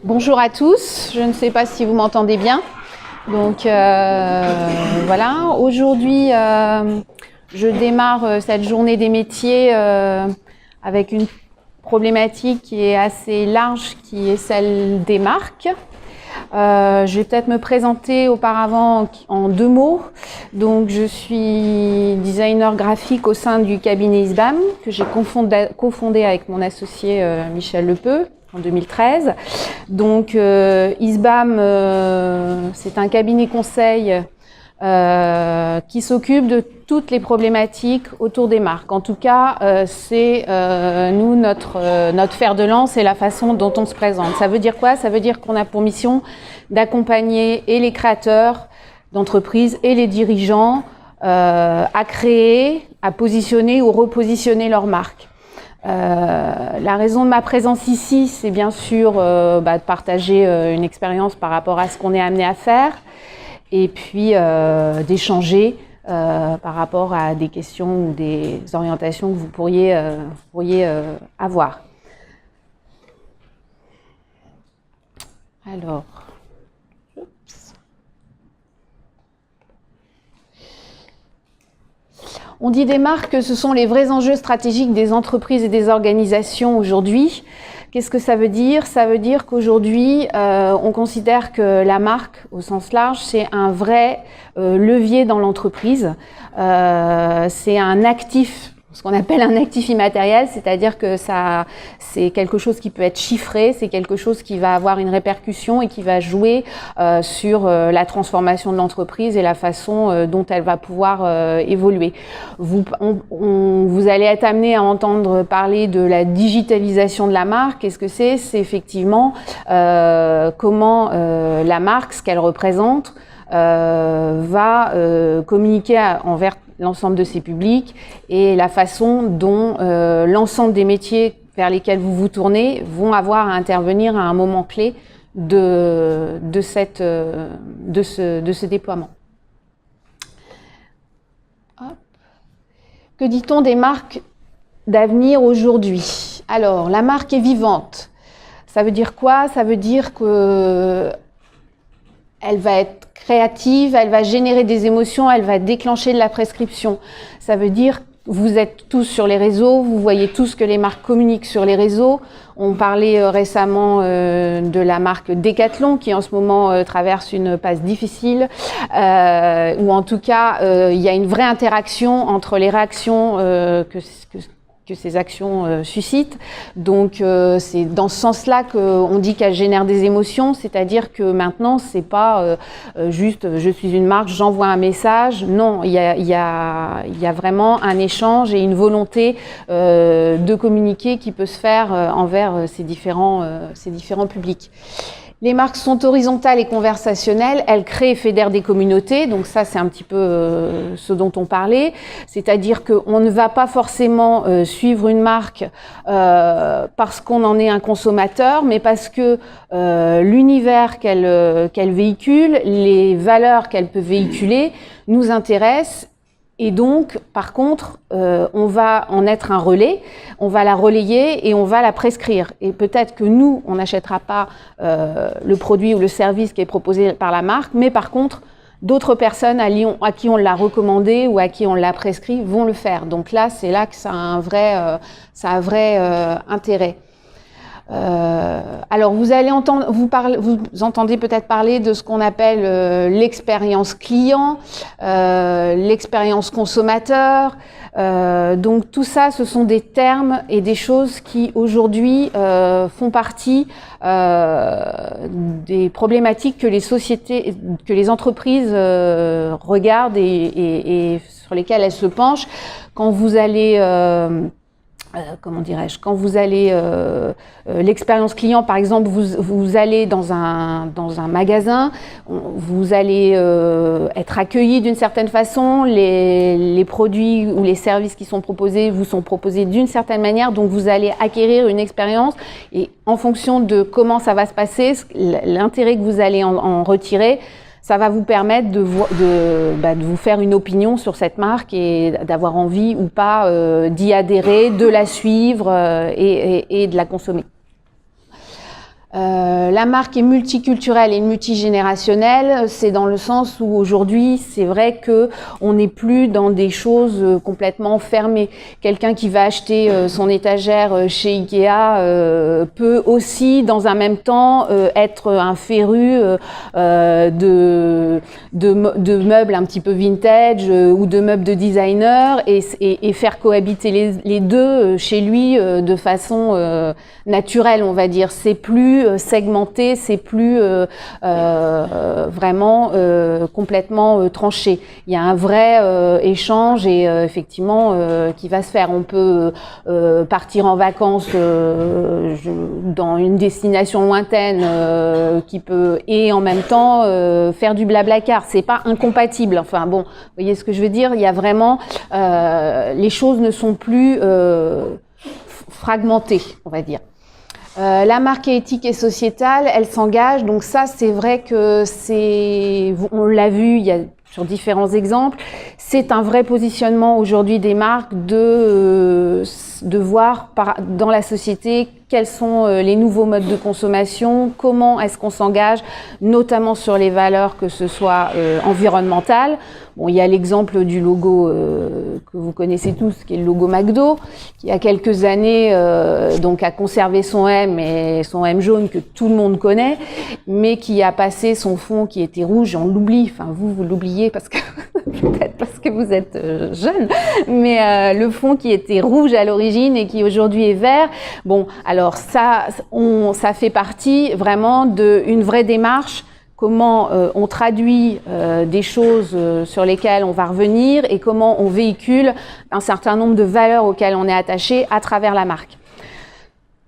Bonjour à tous, je ne sais pas si vous m'entendez bien. Donc voilà, aujourd'hui je démarre cette journée des métiers avec une problématique qui est assez large, qui est celle des marques. Je vais peut-être me présenter auparavant en deux mots. Donc je suis designer graphique au sein du cabinet ISBAM que j'ai cofondé avec mon associé Michel Lepeu en 2013. Donc ISBAM, c'est un cabinet conseil qui s'occupe de toutes les problématiques autour des marques. En tout cas, c'est nous, notre fer de lance et la façon dont on se présente. Ça veut dire quoi? Ça veut dire qu'on a pour mission d'accompagner et les créateurs d'entreprises et les dirigeants à créer, à positionner ou repositionner leur marque. La raison de ma présence ici, c'est bien sûr de partager une expérience par rapport à ce qu'on est amené à faire et puis d'échanger par rapport à des questions ou des orientations que vous pourriez avoir. Alors, on dit des marques que ce sont les vrais enjeux stratégiques des entreprises et des organisations aujourd'hui. Qu'est-ce que ça veut dire? Ça veut dire qu'aujourd'hui, on considère que la marque, au sens large, c'est un vrai levier dans l'entreprise. C'est un actif, ce qu'on appelle un actif immatériel, c'est-à-dire que c'est quelque chose qui peut être chiffré, c'est quelque chose qui va avoir une répercussion et qui va jouer sur la transformation de l'entreprise et la façon dont elle va pouvoir évoluer. Vous allez être amené à entendre parler de la digitalisation de la marque. Qu'est-ce que c'est? C'est effectivement comment la marque, ce qu'elle représente, va communiquer envers l'ensemble de ses publics et la façon dont l'ensemble des métiers vers lesquels vous vous tournez vont avoir à intervenir à un moment clé de ce déploiement. Hop. Que dit-on des marques d'avenir aujourd'hui? Alors, la marque est vivante. Ça veut dire quoi? Ça veut dire que elle va être créative, elle va générer des émotions, elle va déclencher de la prescription. Ça veut dire que vous êtes tous sur les réseaux, vous voyez tous que les marques communiquent sur les réseaux. On parlait récemment de la marque Decathlon qui en ce moment traverse une passe difficile, ou en tout cas il y a une vraie interaction entre les réactions que ces actions suscitent. Donc c'est dans ce sens-là qu'on dit qu'elles génèrent des émotions, c'est-à-dire que maintenant c'est pas juste je suis une marque, j'envoie un message. Non, il y a vraiment un échange et une volonté de communiquer qui peut se faire envers ces différents publics. Les marques sont horizontales et conversationnelles, elles créent et fédèrent des communautés, donc ça c'est un petit peu ce dont on parlait, c'est-à-dire qu'on ne va pas forcément suivre une marque parce qu'on en est un consommateur, mais parce que l'univers qu'elle véhicule, les valeurs qu'elle peut véhiculer nous intéressent. Et donc, par contre, on va en être un relais, on va la relayer et on va la prescrire. Et peut-être que nous, on n'achètera pas le produit ou le service qui est proposé par la marque, mais par contre, d'autres personnes à qui on l'a recommandé ou à qui on l'a prescrit vont le faire. Donc là, c'est là que ça a un vrai intérêt. Alors vous allez entendre, vous entendez peut-être parler de ce qu'on appelle l'expérience client, l'expérience consommateur. Donc tout ça, ce sont des termes et des choses qui aujourd'hui font partie des problématiques que les sociétés, que les entreprises regardent et sur lesquelles elles se penchent quand vous allez comment dirais-je, quand vous allez l'expérience client, par exemple, vous allez dans un magasin, vous allez être accueilli d'une certaine façon, les produits ou les services qui sont proposés vous sont proposés d'une certaine manière, donc vous allez acquérir une expérience et en fonction de comment ça va se passer, l'intérêt que vous allez en retirer, ça va vous permettre de vous faire une opinion sur cette marque et d'avoir envie ou pas d'y adhérer, de la suivre et de la consommer. La marque est multiculturelle et multigénérationnelle, c'est dans le sens où aujourd'hui, c'est vrai que on n'est plus dans des choses complètement fermées. Quelqu'un qui va acheter son étagère chez Ikea peut aussi, dans un même temps, être un féru de meubles un petit peu vintage ou de meubles de designer et faire cohabiter les deux chez lui de façon naturelle, on va dire. C'est plus segmenté, c'est plus vraiment complètement tranché. Il y a un vrai échange et effectivement qui va se faire. On peut partir en vacances dans une destination lointaine qui peut et en même temps faire du blablacar. C'est pas incompatible. Enfin bon, vous voyez ce que je veux dire. Il y a vraiment les choses ne sont plus fragmentées, on va dire. La marque éthique et sociétale, elle s'engage. Donc ça, c'est vrai que on l'a vu, il y a sur différents exemples. C'est un vrai positionnement aujourd'hui des marques de voir dans la société quels sont les nouveaux modes de consommation, comment est-ce qu'on s'engage, notamment sur les valeurs, que ce soit environnementales. Bon, il y a l'exemple du logo que vous connaissez tous, qui est le logo McDo, qui il y a quelques années donc a conservé son M et son M jaune que tout le monde connaît, mais qui a passé son fond qui était rouge, on l'oublie, enfin vous l'oubliez parce que peut-être parce que vous êtes jeune, mais le fond qui était rouge à l'origine et qui aujourd'hui est vert. Bon, alors ça fait partie vraiment d'une vraie démarche. Comment on traduit des choses sur lesquelles on va revenir et comment on véhicule un certain nombre de valeurs auxquelles on est attaché à travers la marque.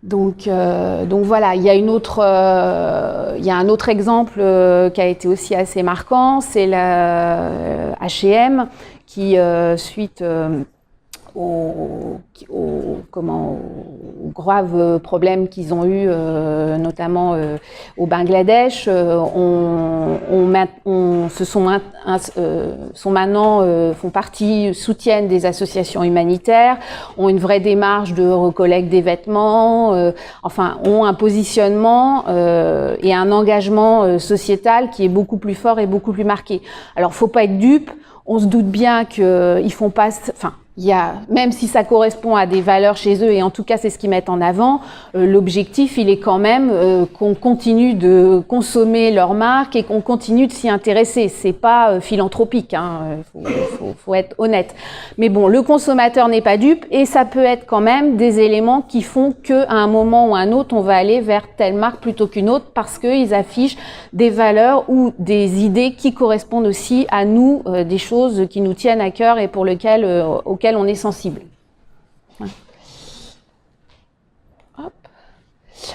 Donc voilà, il y a un autre exemple qui a été aussi assez marquant, c'est la H&M qui suite aux graves problèmes qu'ils ont eu, notamment au Bangladesh, soutiennent des associations humanitaires, ont une vraie démarche de recollecte des vêtements, ont un positionnement et un engagement sociétal qui est beaucoup plus fort et beaucoup plus marqué. Alors, faut pas être dupe. On se doute bien qu'ils font pas, même si ça correspond à des valeurs chez eux, et en tout cas c'est ce qu'ils mettent en avant, l'objectif il est quand même qu'on continue de consommer leur marque et qu'on continue de s'y intéresser. C'est pas philanthropique, faut être honnête. Mais bon, le consommateur n'est pas dupe et ça peut être quand même des éléments qui font qu'à un moment ou à un autre on va aller vers telle marque plutôt qu'une autre parce qu'ils affichent des valeurs ou des idées qui correspondent aussi à nous, des choses qui nous tiennent à cœur et pour auxquelles on est sensible. Hop.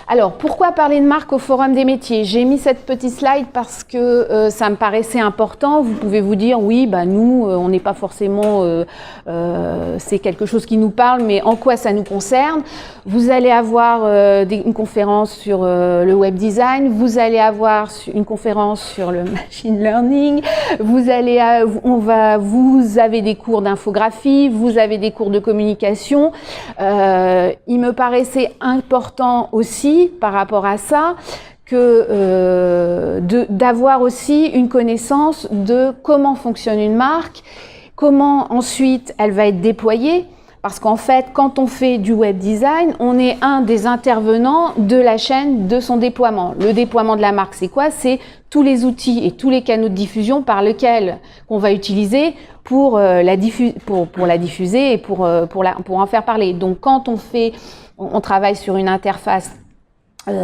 Alors, pourquoi parler de marque au Forum des métiers? J'ai mis cette petite slide parce que ça me paraissait important. Vous pouvez vous dire, oui, nous, on n'est pas forcément... c'est quelque chose qui nous parle, mais en quoi ça nous concerne? Vous allez avoir une conférence sur le web design, vous allez avoir une conférence sur le machine learning, vous avez des cours d'infographie, vous avez des cours de communication. Il me paraissait important aussi, par rapport à ça, d'avoir aussi une connaissance de comment fonctionne une marque, comment ensuite elle va être déployée. Parce qu'en fait, quand on fait du web design, on est un des intervenants de la chaîne de son déploiement. Le déploiement de la marque, c'est quoi? C'est tous les outils et tous les canaux de diffusion par lesquels on va utiliser pour la diffuser et pour en faire parler. Donc, quand on travaille sur une interface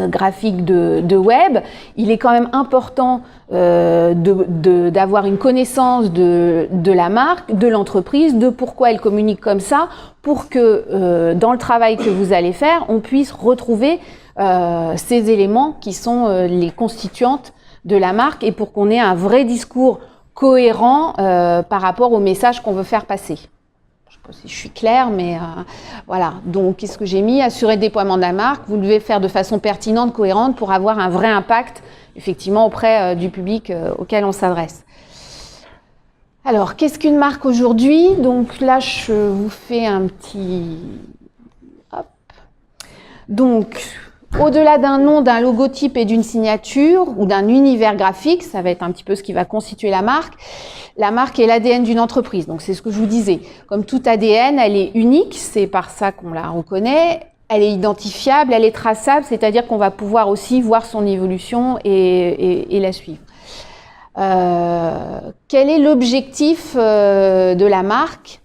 graphique de web, il est quand même important d'avoir une connaissance de la marque, de l'entreprise, de pourquoi elle communique comme ça, pour que dans le travail que vous allez faire, on puisse retrouver ces éléments qui sont les constituantes de la marque et pour qu'on ait un vrai discours cohérent par rapport au message qu'on veut faire passer. Je ne sais pas si je suis claire, mais voilà. Donc, qu'est-ce que j'ai mis? Assurer le déploiement de la marque. Vous devez faire de façon pertinente, cohérente, pour avoir un vrai impact, effectivement, auprès du public auquel on s'adresse. Alors, qu'est-ce qu'une marque aujourd'hui? Donc là, je vous fais un petit... Hop. Donc, Au-delà d'un nom, d'un logotype et d'une signature ou d'un univers graphique, ça va être un petit peu ce qui va constituer la marque est l'ADN d'une entreprise. Donc c'est ce que je vous disais. Comme tout ADN, elle est unique, c'est par ça qu'on la reconnaît. Elle est identifiable, elle est traçable, c'est-à-dire qu'on va pouvoir aussi voir son évolution et la suivre. Quel est l'objectif de la marque ?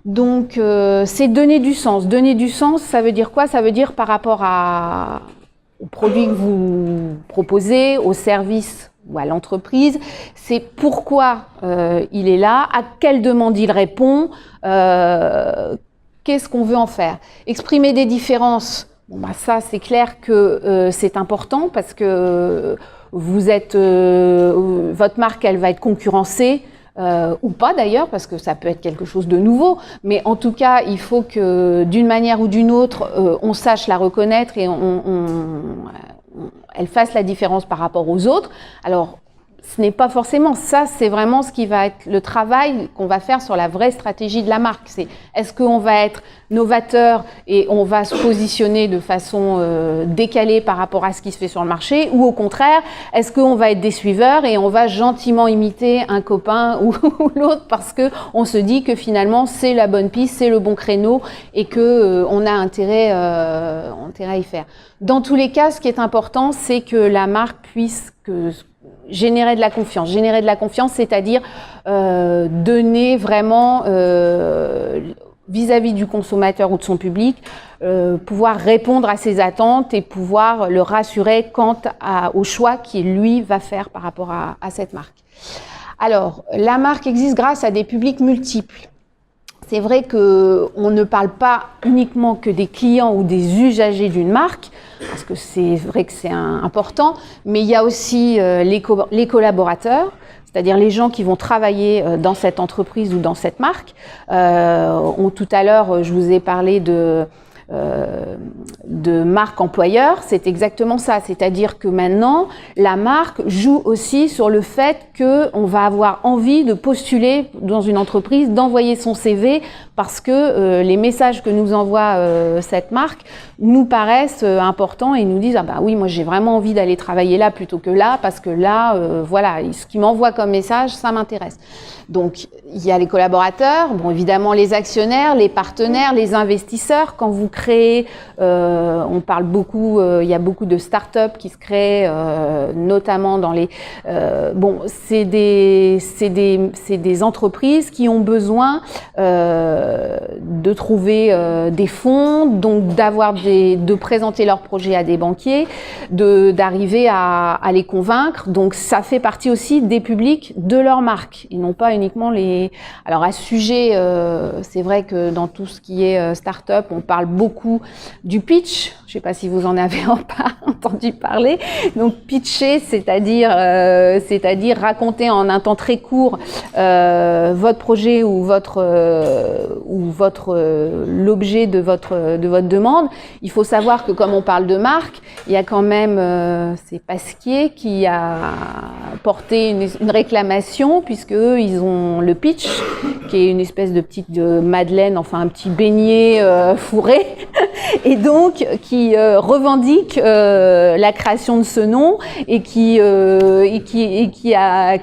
Donc, c'est donner du sens. Donner du sens, ça veut dire quoi? Ça veut dire par rapport aux produits que vous proposez, aux services ou à l'entreprise, c'est pourquoi il est là, à quelle demande il répond, qu'est-ce qu'on veut en faire. Exprimer des différences, bon, bah ça c'est clair que c'est important parce que votre marque elle va être concurrencée, ou pas d'ailleurs, parce que ça peut être quelque chose de nouveau, mais en tout cas, il faut que d'une manière ou d'une autre, on sache la reconnaître et elle fasse la différence par rapport aux autres. Alors, ce n'est pas forcément ça, c'est vraiment ce qui va être le travail qu'on va faire sur la vraie stratégie de la marque. C'est est-ce qu'on va être novateur et on va se positionner de façon décalée par rapport à ce qui se fait sur le marché, ou au contraire, est-ce qu'on va être des suiveurs et on va gentiment imiter un copain ou l'autre parce que on se dit que finalement c'est la bonne piste, c'est le bon créneau et que on a intérêt à y faire. Dans tous les cas, ce qui est important, c'est que la marque puisse générer de la confiance. Générer de la confiance, c'est-à-dire donner vraiment vis-à-vis du consommateur ou de son public, pouvoir répondre à ses attentes et pouvoir le rassurer quant au choix qu'il, lui, va faire par rapport à cette marque. Alors, la marque existe grâce à des publics multiples. C'est vrai qu'on ne parle pas uniquement que des clients ou des usagers d'une marque, parce que c'est vrai que c'est important, mais il y a aussi les collaborateurs, c'est-à-dire les gens qui vont travailler dans cette entreprise ou dans cette marque. Tout à l'heure, je vous ai parlé de marque employeur, c'est exactement ça, c'est-à-dire que maintenant la marque joue aussi sur le fait qu'on va avoir envie de postuler dans une entreprise, d'envoyer son CV parce que les messages que nous envoie cette marque nous paraissent importants et nous disent ah bah oui, moi j'ai vraiment envie d'aller travailler là plutôt que là parce que là voilà, ce qui m'envoie comme message ça m'intéresse. Donc il y a les collaborateurs, bon évidemment les actionnaires, les partenaires, les investisseurs. Quand vous créez, on parle beaucoup, il y a beaucoup de start-up qui se créent, notamment dans les c'est des entreprises qui ont besoin de trouver des fonds, donc de présenter leurs projets à des banquiers, d'arriver à les convaincre. Donc ça fait partie aussi des publics de leur marque. Ils n'ont pas uniquement les... Alors à ce sujet, c'est vrai que dans tout ce qui est start-up, on parle beaucoup du pitch. Je ne sais pas si vous en avez entendu parler. Donc pitcher, c'est-à-dire raconter en un temps très court votre projet ou l'objet de votre demande. Il faut savoir que comme on parle de marque, il y a quand même c'est Pasquier qui a porté une réclamation puisque eux, ils ont le pitch qui est une espèce de petite madeleine, enfin un petit beignet fourré et donc qui revendique la création de ce nom et qui a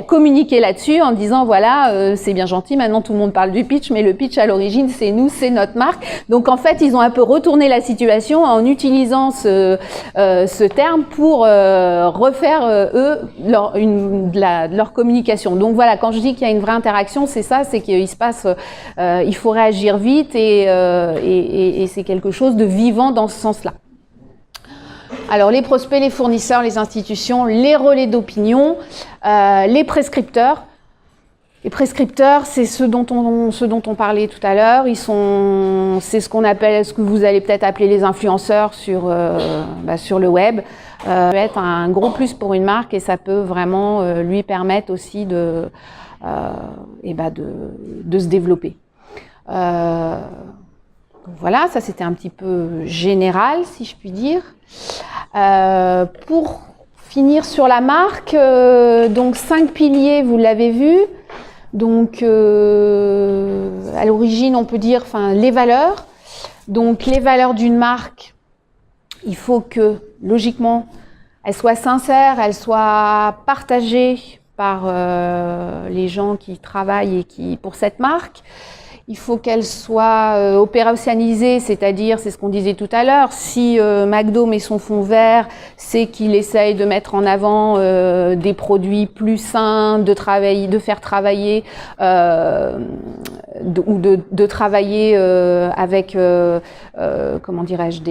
communiqué là-dessus en disant voilà c'est bien gentil, maintenant tout le monde parle du pitch, mais le pitch à l'origine c'est nous, c'est notre marque. Donc en fait ils ont un peu retourné la situation en utilisant ce terme pour refaire eux leur communication. Donc voilà, quand je dis qu'il y a une vraie interaction, c'est ça, c'est qu'il se passe, il faut réagir vite et c'est quelque chose de vivant dans ce sens-là. Alors les prospects, les fournisseurs, les institutions, les relais d'opinion, les prescripteurs. Les prescripteurs, c'est ce dont on parlait tout à l'heure. C'est ce qu'on appelle, ce que vous allez peut-être appeler les influenceurs sur le web. Ça peut être un gros plus pour une marque et ça peut vraiment lui permettre aussi de se développer. Voilà, ça c'était un petit peu général, si je puis dire. Pour finir sur la marque, donc 5 piliers, vous l'avez vu. Donc, à l'origine, on peut dire, les valeurs. Donc, les valeurs d'une marque, il faut que, logiquement, elle soit sincère, elle soit partagée par les gens qui travaillent pour cette marque. Il faut qu'elle soit opérationnalisée, c'est-à-dire, c'est ce qu'on disait tout à l'heure, si McDo met son fond vert, c'est qu'il essaye de mettre en avant des produits plus sains, de faire travailler ou de travailler avec, comment dirais-je,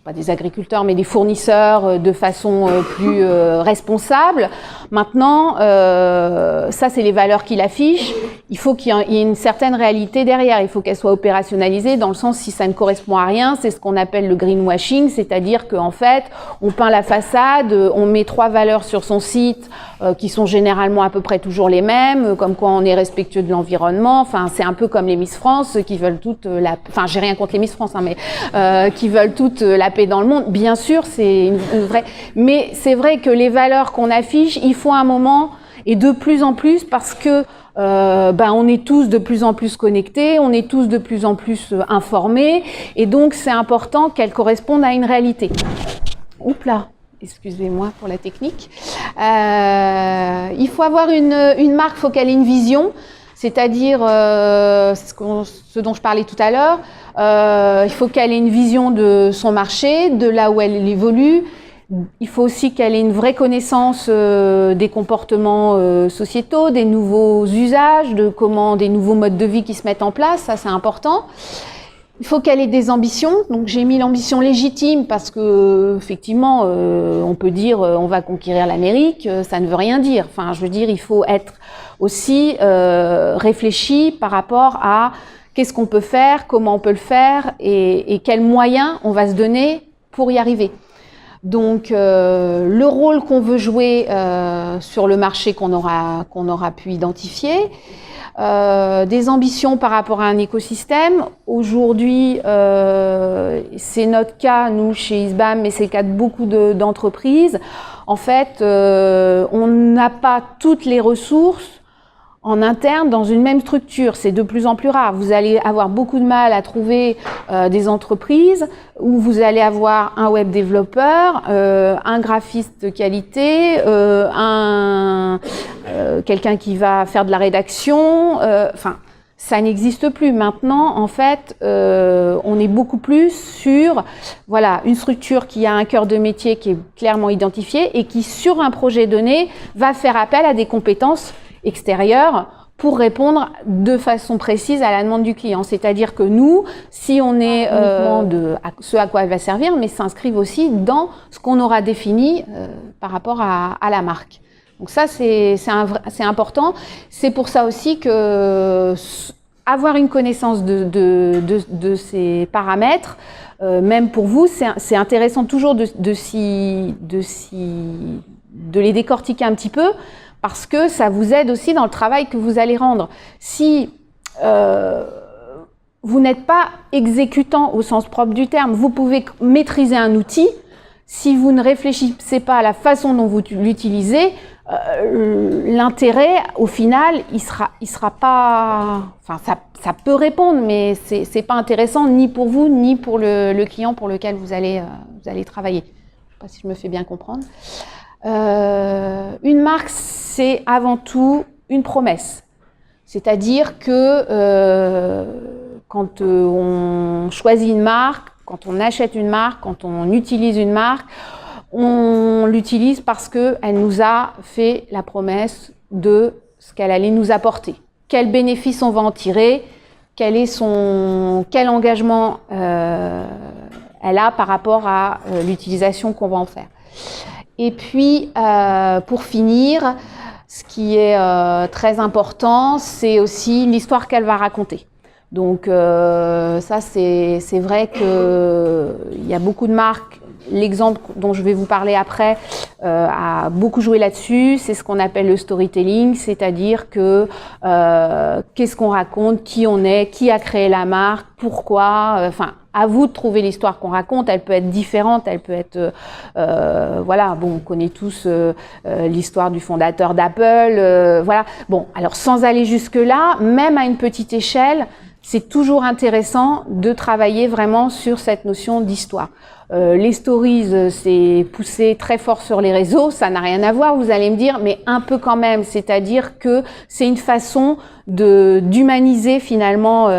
pas des agriculteurs, mais des fournisseurs de façon plus responsable. Maintenant, ça, c'est les valeurs qu'il affiche. Il faut qu'il y ait une certaine réalité derrière. Il faut qu'elle soit opérationnalisée dans le sens, si ça ne correspond à rien, c'est ce qu'on appelle le greenwashing, c'est-à-dire qu'en fait, on peint la façade, on met 3 valeurs sur son site qui sont généralement à peu près toujours les mêmes, comme quoi on est respectueux de l'environnement. Enfin, c'est un peu comme les Miss France qui veulent toutes enfin, j'ai rien contre les Miss France, hein, mais qui veulent toutes la paix dans le monde. Bien sûr, c'est une vraie. Mais c'est vrai que les valeurs qu'on affiche, il faut un moment, et de plus en plus, parce que on est tous de plus en plus connectés, on est tous de plus en plus informés, et donc c'est important qu'elles correspondent à une réalité. Oups là, excusez-moi pour la technique. Il faut avoir une marque, il faut qu'elle ait une vision, c'est-à-dire ce dont je parlais tout à l'heure. Il faut qu'elle ait une vision de son marché, de là où elle évolue. Il faut aussi qu'elle ait une vraie connaissance des comportements sociétaux, des nouveaux usages, des nouveaux modes de vie qui se mettent en place, ça c'est important. Il faut qu'elle ait des ambitions, donc j'ai mis l'ambition légitime parce que effectivement on peut dire on va conquérir l'Amérique, ça ne veut rien dire. Enfin, je veux dire, il faut être aussi réfléchi par rapport à qu'est-ce qu'on peut faire, comment on peut le faire et quels moyens on va se donner pour y arriver. Donc le rôle qu'on veut jouer sur le marché qu'on aura pu identifier, des ambitions par rapport à un écosystème. Aujourd'hui, c'est notre cas, nous, chez ISBAM, mais c'est le cas de beaucoup d'entreprises. En fait, on n'a pas toutes les ressources en interne dans une même structure. C'est de plus en plus rare. Vous allez avoir beaucoup de mal à trouver des entreprises où vous allez avoir un web développeur, un graphiste de qualité, quelqu'un qui va faire de la rédaction. Enfin, ça n'existe plus. Maintenant, en fait, on est beaucoup plus sur une structure qui a un cœur de métier qui est clairement identifié et qui, sur un projet donné, va faire appel à des compétences extérieures pour répondre de façon précise à la demande du client. C'est-à-dire que nous, si on est uniquement ce à quoi elle va servir, mais s'inscrivent aussi dans ce qu'on aura défini par rapport à la marque. Donc ça, c'est important. C'est pour ça aussi que avoir une connaissance de ces paramètres, même pour vous, c'est intéressant toujours de les décortiquer un petit peu, parce que ça vous aide aussi dans le travail que vous allez rendre. Si vous n'êtes pas exécutant au sens propre du terme, vous pouvez maîtriser un outil. Si vous ne réfléchissez pas à la façon dont vous l'utilisez, l'intérêt, au final, il sera pas. Enfin, ça peut répondre, mais c'est pas intéressant ni pour vous ni pour le client pour lequel vous allez travailler. Je sais pas si je me fais bien comprendre. Une marque, c'est avant tout une promesse. C'est-à-dire que quand on choisit une marque, quand on achète une marque, quand on utilise une marque, on l'utilise parce qu'elle nous a fait la promesse de ce qu'elle allait nous apporter. Quel bénéfice on va en tirer, quel engagement elle a par rapport à l'utilisation qu'on va en faire. Et puis, pour finir, ce qui est très important, c'est aussi l'histoire qu'elle va raconter. Donc, ça, c'est vrai qu'il y a beaucoup de marques. L'exemple dont je vais vous parler après a beaucoup joué là-dessus. C'est ce qu'on appelle le storytelling, c'est-à-dire que qu'est-ce qu'on raconte, qui on est, qui a créé la marque, pourquoi. Enfin, à vous de trouver l'histoire qu'on raconte. Elle peut être différente, elle peut être on connaît tous l'histoire du fondateur d'Apple. Bon, alors sans aller jusque là, même à une petite échelle, c'est toujours intéressant de travailler vraiment sur cette notion d'histoire. Les stories, c'est poussé très fort sur les réseaux, ça n'a rien à voir, vous allez me dire, mais un peu quand même, c'est-à-dire que c'est une façon d'humaniser finalement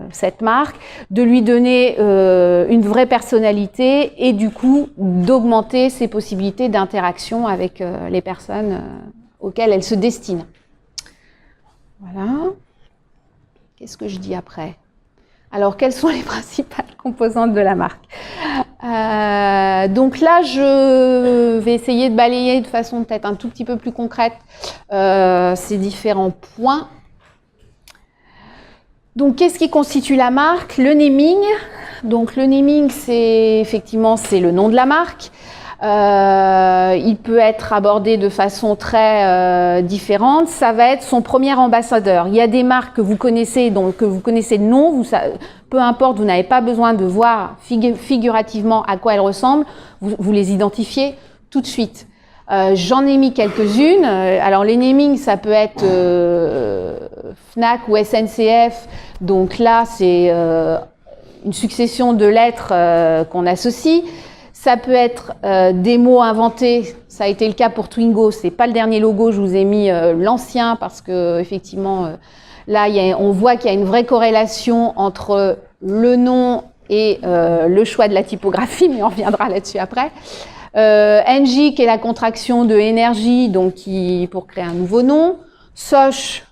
cette marque, de lui donner une vraie personnalité et du coup d'augmenter ses possibilités d'interaction avec les personnes auxquelles elle se destine. Voilà. Qu'est-ce que je dis après ? Alors, quelles sont les principales composantes de la marque ? Donc là, je vais essayer de balayer de façon peut-être un tout petit peu plus concrète ces différents points. Donc, qu'est-ce qui constitue la marque ? Le naming. Donc, le naming, c'est effectivement le nom de la marque. Il peut être abordé de façon très différente. Ça va être son premier ambassadeur. Il y a des marques que vous connaissez, donc que vous connaissez le nom. Peu importe, vous n'avez pas besoin de voir figurativement à quoi elles ressemblent. Vous les identifiez tout de suite. J'en ai mis quelques-unes. Alors les namings, ça peut être Fnac ou SNCF. Donc là, c'est une succession de lettres qu'on associe. Ça peut être des mots inventés, ça a été le cas pour Twingo, c'est pas le dernier logo, je vous ai mis l'ancien parce que effectivement là on voit qu'il y a une vraie corrélation entre le nom et le choix de la typographie, mais on reviendra là-dessus après. NJ qui est la contraction de énergie, donc pour créer un nouveau nom. Soch,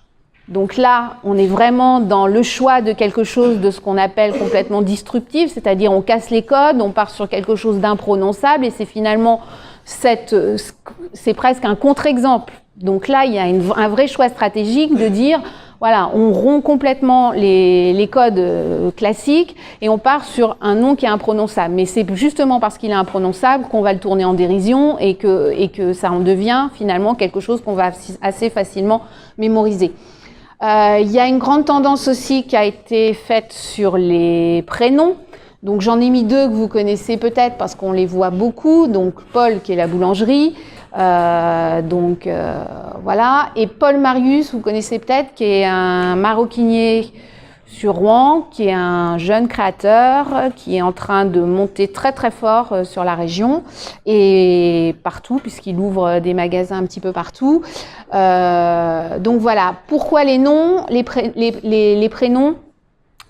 donc là, on est vraiment dans le choix de quelque chose de ce qu'on appelle complètement disruptif, c'est-à-dire on casse les codes, on part sur quelque chose d'imprononçable et c'est finalement c'est presque un contre-exemple. Donc là, il y a un vrai choix stratégique de dire, voilà, on rompt complètement les codes classiques et on part sur un nom qui est imprononçable. Mais c'est justement parce qu'il est imprononçable qu'on va le tourner en dérision et que ça en devient finalement quelque chose qu'on va assez facilement mémoriser. Il y a une grande tendance aussi qui a été faite sur les prénoms. Donc j'en ai mis deux que vous connaissez peut-être parce qu'on les voit beaucoup. Donc Paul qui est la boulangerie, voilà. Et Paul Marius, vous connaissez peut-être, qui est un maroquinier sur Rouen, qui est un jeune créateur qui est en train de monter très très fort sur la région et partout puisqu'il ouvre des magasins un petit peu partout. Donc voilà, pourquoi les noms, les prénoms ?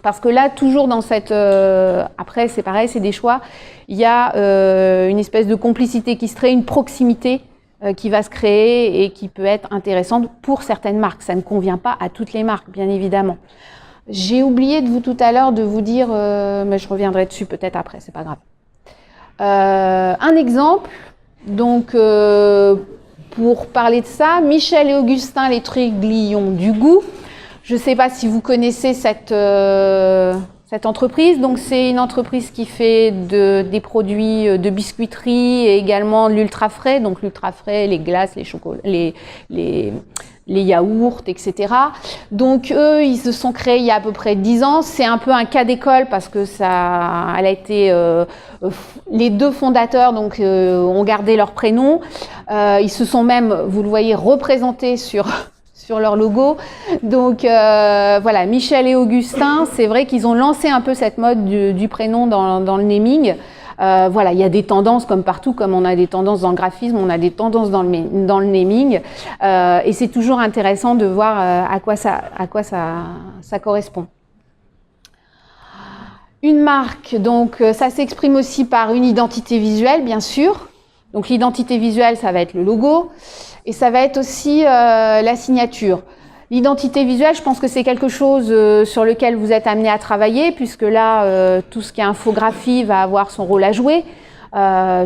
Parce que là, toujours dans cette... après, c'est pareil, c'est des choix. Il y a une espèce de complicité qui se crée, une proximité qui va se créer et qui peut être intéressante pour certaines marques. Ça ne convient pas à toutes les marques, bien évidemment. J'ai oublié de vous tout à l'heure de vous dire, mais je reviendrai dessus peut-être après, c'est pas grave. Un exemple, donc pour parler de ça, Michel et Augustin, les Tréglions du goût. Je ne sais pas si vous connaissez cette entreprise. Donc c'est une entreprise qui fait des produits de biscuiterie et également de l'ultra frais. Donc l'ultra frais, les glaces, les chocolats, les yaourts, etc. Donc eux, ils se sont créés il y a à peu près 10 ans. C'est un peu un cas d'école parce que elle a été les deux fondateurs donc ont gardé leur prénom. Ils se sont même, vous le voyez, représentés sur leur logo. Donc voilà, Michel et Augustin, c'est vrai qu'ils ont lancé un peu cette mode du prénom dans le naming. Voilà, il y a des tendances comme partout, comme on a des tendances dans le graphisme, on a des tendances dans le naming, et c'est toujours intéressant de voir à quoi ça correspond. Une marque, donc ça s'exprime aussi par une identité visuelle, bien sûr. Donc l'identité visuelle, ça va être le logo, et ça va être aussi la signature. L'identité visuelle, je pense que c'est quelque chose sur lequel vous êtes amené à travailler, puisque là, tout ce qui est infographie va avoir son rôle à jouer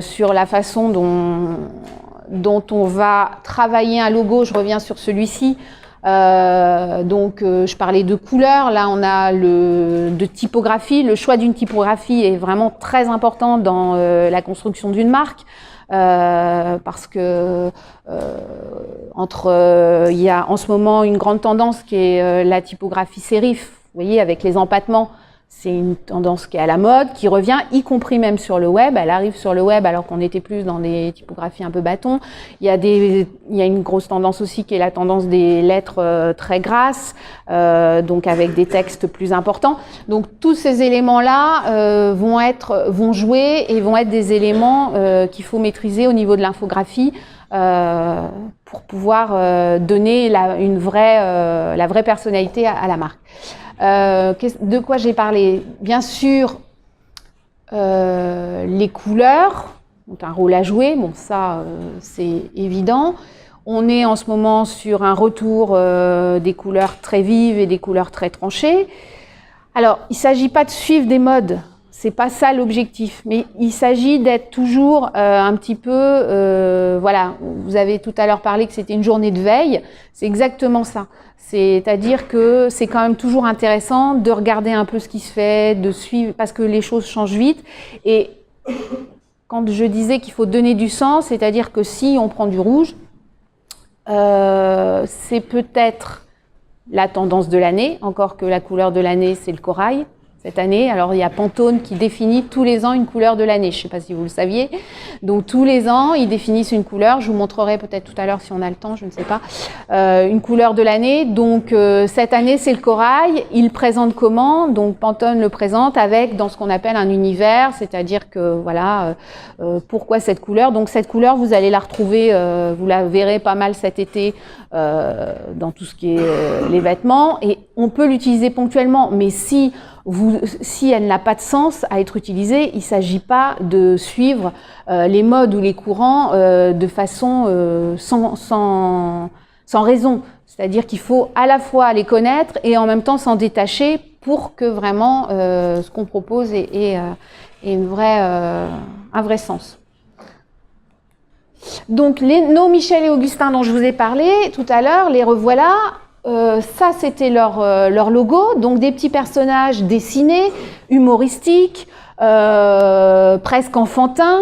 sur la façon dont on va travailler un logo. Je reviens sur celui-ci. Je parlais de couleurs. Là, on a de typographie. Le choix d'une typographie est vraiment très important dans la construction d'une marque. Parce que il y a en ce moment une grande tendance qui est la typographie sérif, vous voyez, avec les empattements. C'est une tendance qui est à la mode, qui revient, y compris même sur le web. Elle arrive sur le web alors qu'on était plus dans des typographies un peu bâton. Il y a une grosse tendance aussi qui est la tendance des lettres très grasses, donc avec des textes plus importants. Donc tous ces éléments-là vont jouer et vont être des éléments qu'il faut maîtriser au niveau de l'infographie pour pouvoir donner la vraie personnalité à la marque. De quoi j'ai parlé? Bien sûr, les couleurs ont un rôle à jouer, bon ça c'est évident. On est en ce moment sur un retour des couleurs très vives et des couleurs très tranchées. Alors, il ne s'agit pas de suivre des modes, c'est pas ça l'objectif, mais il s'agit d'être toujours un petit peu, voilà, vous avez tout à l'heure parlé que c'était une journée de veille, c'est exactement ça. C'est-à-dire que c'est quand même toujours intéressant de regarder un peu ce qui se fait, de suivre, parce que les choses changent vite. Et quand je disais qu'il faut donner du sens, c'est-à-dire que si on prend du rouge, c'est peut-être la tendance de l'année, encore que la couleur de l'année, c'est le corail. Cette année, alors il y a Pantone qui définit tous les ans une couleur de l'année, je ne sais pas si vous le saviez. Donc tous les ans, ils définissent une couleur, je vous montrerai peut-être tout à l'heure si on a le temps, je ne sais pas, une couleur de l'année. Donc cette année, c'est le corail, ils le présentent comment? Donc Pantone le présente avec dans ce qu'on appelle un univers, c'est-à-dire que voilà, pourquoi cette couleur? Donc cette couleur, vous allez la retrouver, vous la verrez pas mal cet été dans tout ce qui est les vêtements, et on peut l'utiliser ponctuellement, mais si elle n'a pas de sens à être utilisée, il ne s'agit pas de suivre les modes ou les courants de façon sans raison. C'est-à-dire qu'il faut à la fois les connaître et en même temps s'en détacher pour que vraiment ce qu'on propose ait un vrai sens. Donc nos Michel et Augustin dont je vous ai parlé tout à l'heure, les revoilà. Ça, c'était leur logo, donc des petits personnages dessinés, humoristiques, presque enfantins,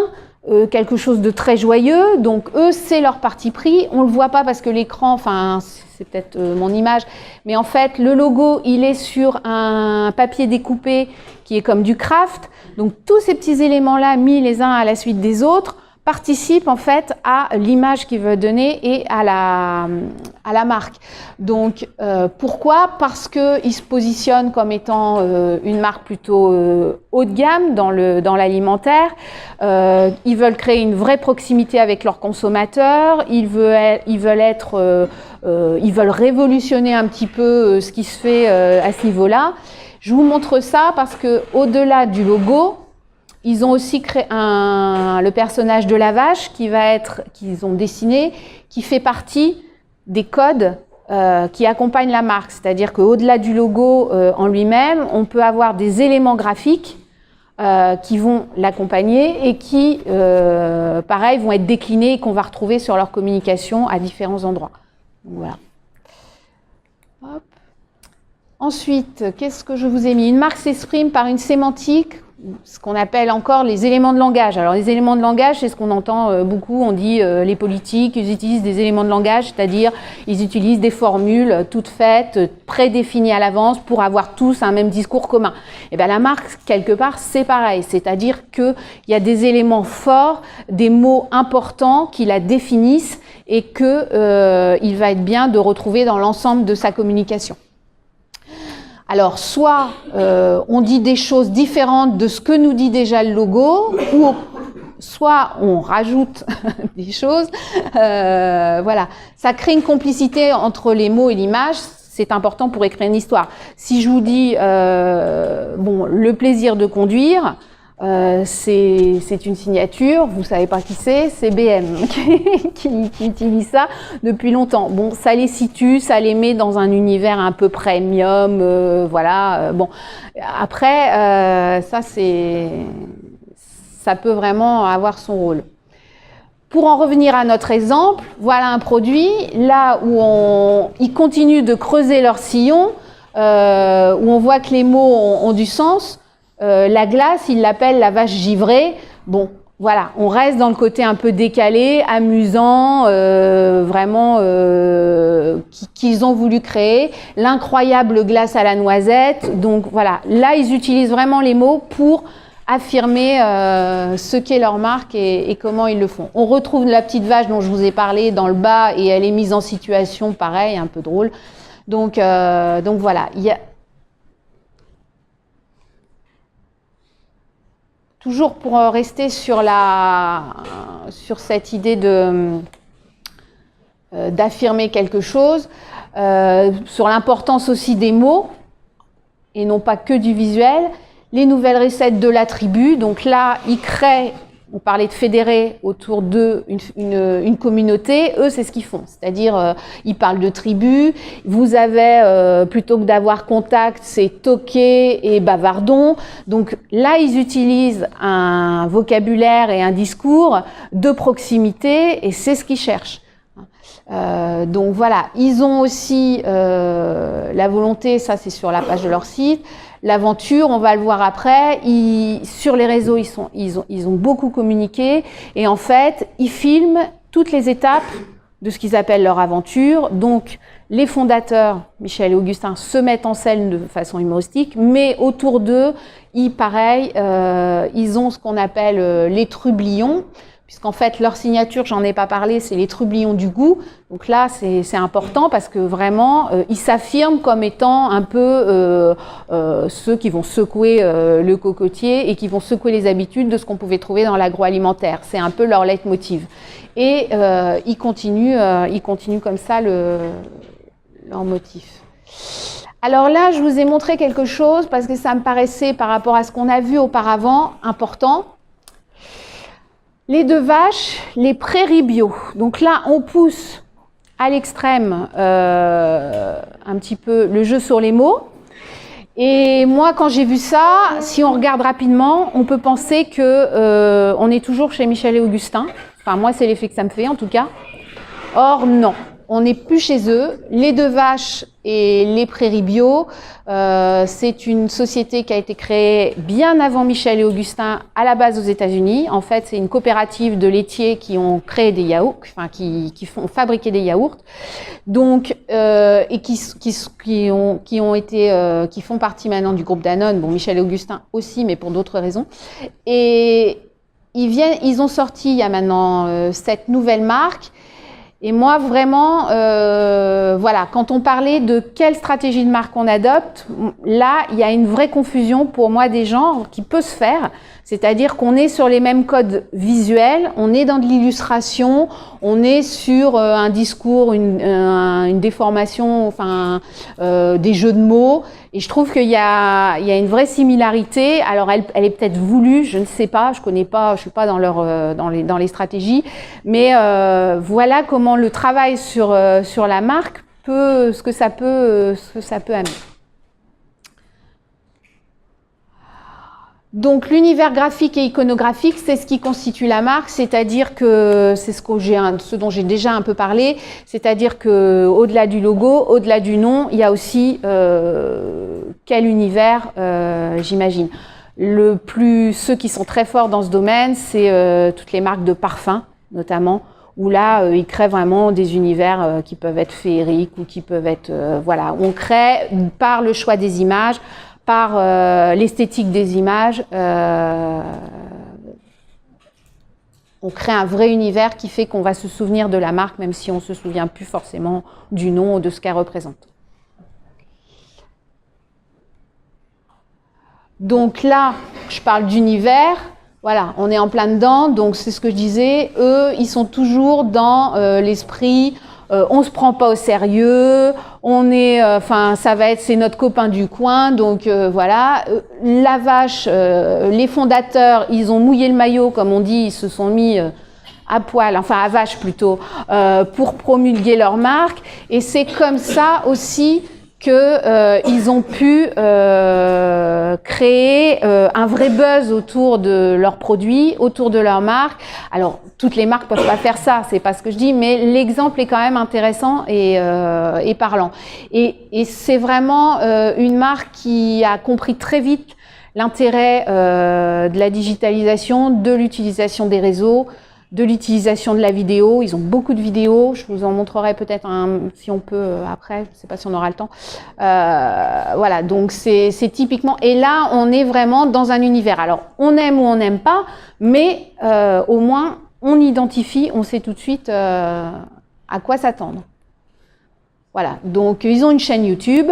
quelque chose de très joyeux. Donc eux, c'est leur parti pris. On le voit pas parce que l'écran, enfin, c'est peut-être mon image, mais en fait, le logo, il est sur un papier découpé qui est comme du craft. Donc tous ces petits éléments-là, mis les uns à la suite des autres, participent en fait à l'image qu'il veut donner et à la marque. Donc pourquoi? Parce qu'ils se positionnent comme étant une marque plutôt haut de gamme dans l'alimentaire. Ils veulent créer une vraie proximité avec leurs consommateurs. Ils veulent révolutionner un petit peu ce qui se fait à ce niveau-là. Je vous montre ça parce que au-delà du logo, ils ont aussi créé le personnage de la vache qu'ils ont dessiné, qui fait partie des codes qui accompagnent la marque. C'est-à-dire qu'au-delà du logo en lui-même, on peut avoir des éléments graphiques qui vont l'accompagner et qui, pareil, vont être déclinés et qu'on va retrouver sur leur communication à différents endroits. Donc, voilà. Hop. Ensuite, qu'est-ce que je vous ai mis? Une marque s'exprime par une sémantique, ce qu'on appelle encore les éléments de langage. Alors les éléments de langage, c'est ce qu'on entend beaucoup, on dit les politiques, ils utilisent des éléments de langage, c'est-à-dire ils utilisent des formules toutes faites, prédéfinies à l'avance pour avoir tous un même discours commun. Et bien la marque, quelque part, c'est pareil, c'est-à-dire qu'il y a des éléments forts, des mots importants qui la définissent et qu'il va être bien de retrouver dans l'ensemble de sa communication. Alors, soit on dit des choses différentes de ce que nous dit déjà le logo, ou soit on rajoute des choses. Voilà, ça crée une complicité entre les mots et l'image. C'est important pour écrire une histoire. Si je vous dis, bon, le plaisir de conduire, c'est une signature, vous savez pas qui c'est BM qui utilise ça depuis longtemps. Bon, ça les situe, ça les met dans un univers un peu premium, voilà. Bon, après, ça peut vraiment avoir son rôle. Pour en revenir à notre exemple, voilà un produit là où ils continuent de creuser leur sillon, où on voit que les mots ont du sens. La glace, ils l'appellent la vache givrée. Bon, voilà, on reste dans le côté un peu décalé, amusant, vraiment qu'ils ont voulu créer. L'incroyable glace à la noisette. Donc voilà, là ils utilisent vraiment les mots pour affirmer ce qu'est leur marque et comment ils le font. On retrouve la petite vache dont je vous ai parlé dans le bas et elle est mise en situation, pareil, un peu drôle. Donc voilà, il y a toujours pour rester sur cette idée d'affirmer quelque chose, sur l'importance aussi des mots et non pas que du visuel. Les nouvelles recettes de la tribu, donc là, ils créent, on parlait de fédérer autour d'eux une communauté, eux, c'est ce qu'ils font. C'est-à-dire, ils parlent de tribu, vous avez, plutôt que d'avoir contact, c'est toquer et bavardon. Donc là, ils utilisent un vocabulaire et un discours de proximité et c'est ce qu'ils cherchent. Donc voilà, ils ont aussi la volonté, ça c'est sur la page de leur site, l'aventure, on va le voir après, sur les réseaux ils ont beaucoup communiqué et en fait ils filment toutes les étapes de ce qu'ils appellent leur aventure. Donc les fondateurs, Michel et Augustin, se mettent en scène de façon humoristique, mais autour d'eux, ils ont ce qu'on appelle les trublions. Puisqu'en fait, leur signature, j'en ai pas parlé, c'est les trublions du goût. Donc là, c'est important parce que vraiment, ils s'affirment comme étant un peu ceux qui vont secouer le cocotier et qui vont secouer les habitudes de ce qu'on pouvait trouver dans l'agroalimentaire. C'est un peu leur leitmotiv. Et ils continuent comme ça leur motif. Alors là, je vous ai montré quelque chose parce que ça me paraissait, par rapport à ce qu'on a vu auparavant, important. Les deux vaches, les prairies bio. Donc là, on pousse à l'extrême un petit peu le jeu sur les mots. Et moi, quand j'ai vu ça, si on regarde rapidement, on peut penser que on est toujours chez Michel et Augustin. Enfin, moi, c'est l'effet que ça me fait, en tout cas. Or, non. On n'est plus chez eux. Les deux vaches et les prairies bio, c'est une société qui a été créée bien avant Michel et Augustin, à la base aux États-Unis. En fait, c'est une coopérative de laitiers qui ont créé des yaourts, enfin qui font fabriquer des yaourts, donc et qui font partie maintenant du groupe Danone. Bon, Michel et Augustin aussi, mais pour d'autres raisons. Et ils ont sorti il y a maintenant cette nouvelle marque. Et moi, vraiment, voilà, quand on parlait de quelle stratégie de marque on adopte, là, il y a une vraie confusion pour moi des genres qui peut se faire. C'est-à-dire qu'on est sur les mêmes codes visuels, on est dans de l'illustration, on est sur un discours, une déformation, enfin, des jeux de mots. Et je trouve qu'il y a une vraie similarité. Alors, elle est peut-être voulue, je ne sais pas, je connais pas, je suis pas dans les stratégies. Mais voilà comment le travail sur la marque ce que ça peut amener. Donc l'univers graphique et iconographique, c'est ce qui constitue la marque, c'est-à-dire que c'est ce dont j'ai déjà un peu parlé, c'est-à-dire que au-delà du logo, au-delà du nom, il y a aussi quel univers, j'imagine. Ceux qui sont très forts dans ce domaine, c'est toutes les marques de parfums, notamment, où là, ils créent vraiment des univers qui peuvent être féeriques ou qui peuvent être, voilà, on crée par le choix des images, par l'esthétique des images, on crée un vrai univers qui fait qu'on va se souvenir de la marque, même si on ne se souvient plus forcément du nom ou de ce qu'elle représente. Donc là, je parle d'univers, voilà, on est en plein dedans, donc c'est ce que je disais, eux, ils sont toujours dans l'esprit... on se prend pas au sérieux, c'est notre copain du coin, donc voilà. La vache, les fondateurs, ils ont mouillé le maillot, comme on dit, ils se sont mis à poil, enfin à vache plutôt, pour promulguer leur marque. Et c'est comme ça aussi qu'ils ont pu créer un vrai buzz autour de leurs produits, autour de leur marque. Alors, toutes les marques peuvent pas faire ça, c'est pas ce que je dis, mais l'exemple est quand même intéressant et parlant. Et c'est vraiment une marque qui a compris très vite l'intérêt de la digitalisation, de l'utilisation des réseaux, de l'utilisation de la vidéo. Ils ont beaucoup de vidéos, je vous en montrerai peut-être si on peut après, je ne sais pas si on aura le temps. Voilà, donc c'est typiquement, et là on est vraiment dans un univers. Alors on aime ou on n'aime pas, mais au moins on identifie, on sait tout de suite à quoi s'attendre. Voilà, donc ils ont une chaîne YouTube,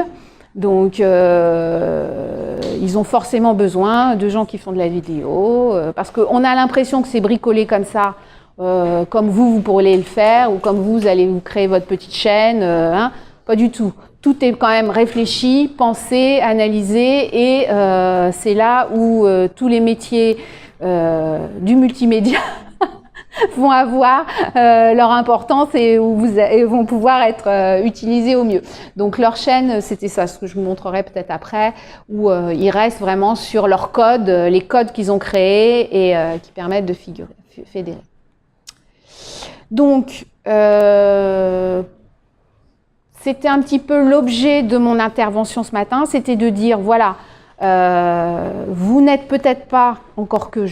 donc ils ont forcément besoin de gens qui font de la vidéo, parce qu'on a l'impression que c'est bricolé comme ça, comme vous pourrez le faire, ou comme vous allez vous créer votre petite chaîne, hein, pas du tout. Tout est quand même réfléchi, pensé, analysé, et c'est là où tous les métiers du multimédia vont avoir leur importance et vont pouvoir être utilisés au mieux. Donc leur chaîne, c'était ça, ce que je vous montrerai peut-être après, où ils restent vraiment sur leur code, les codes qu'ils ont créés et qui permettent de fédérer. Donc, c'était un petit peu l'objet de mon intervention ce matin, c'était de dire, voilà, vous n'êtes peut-être pas, encore que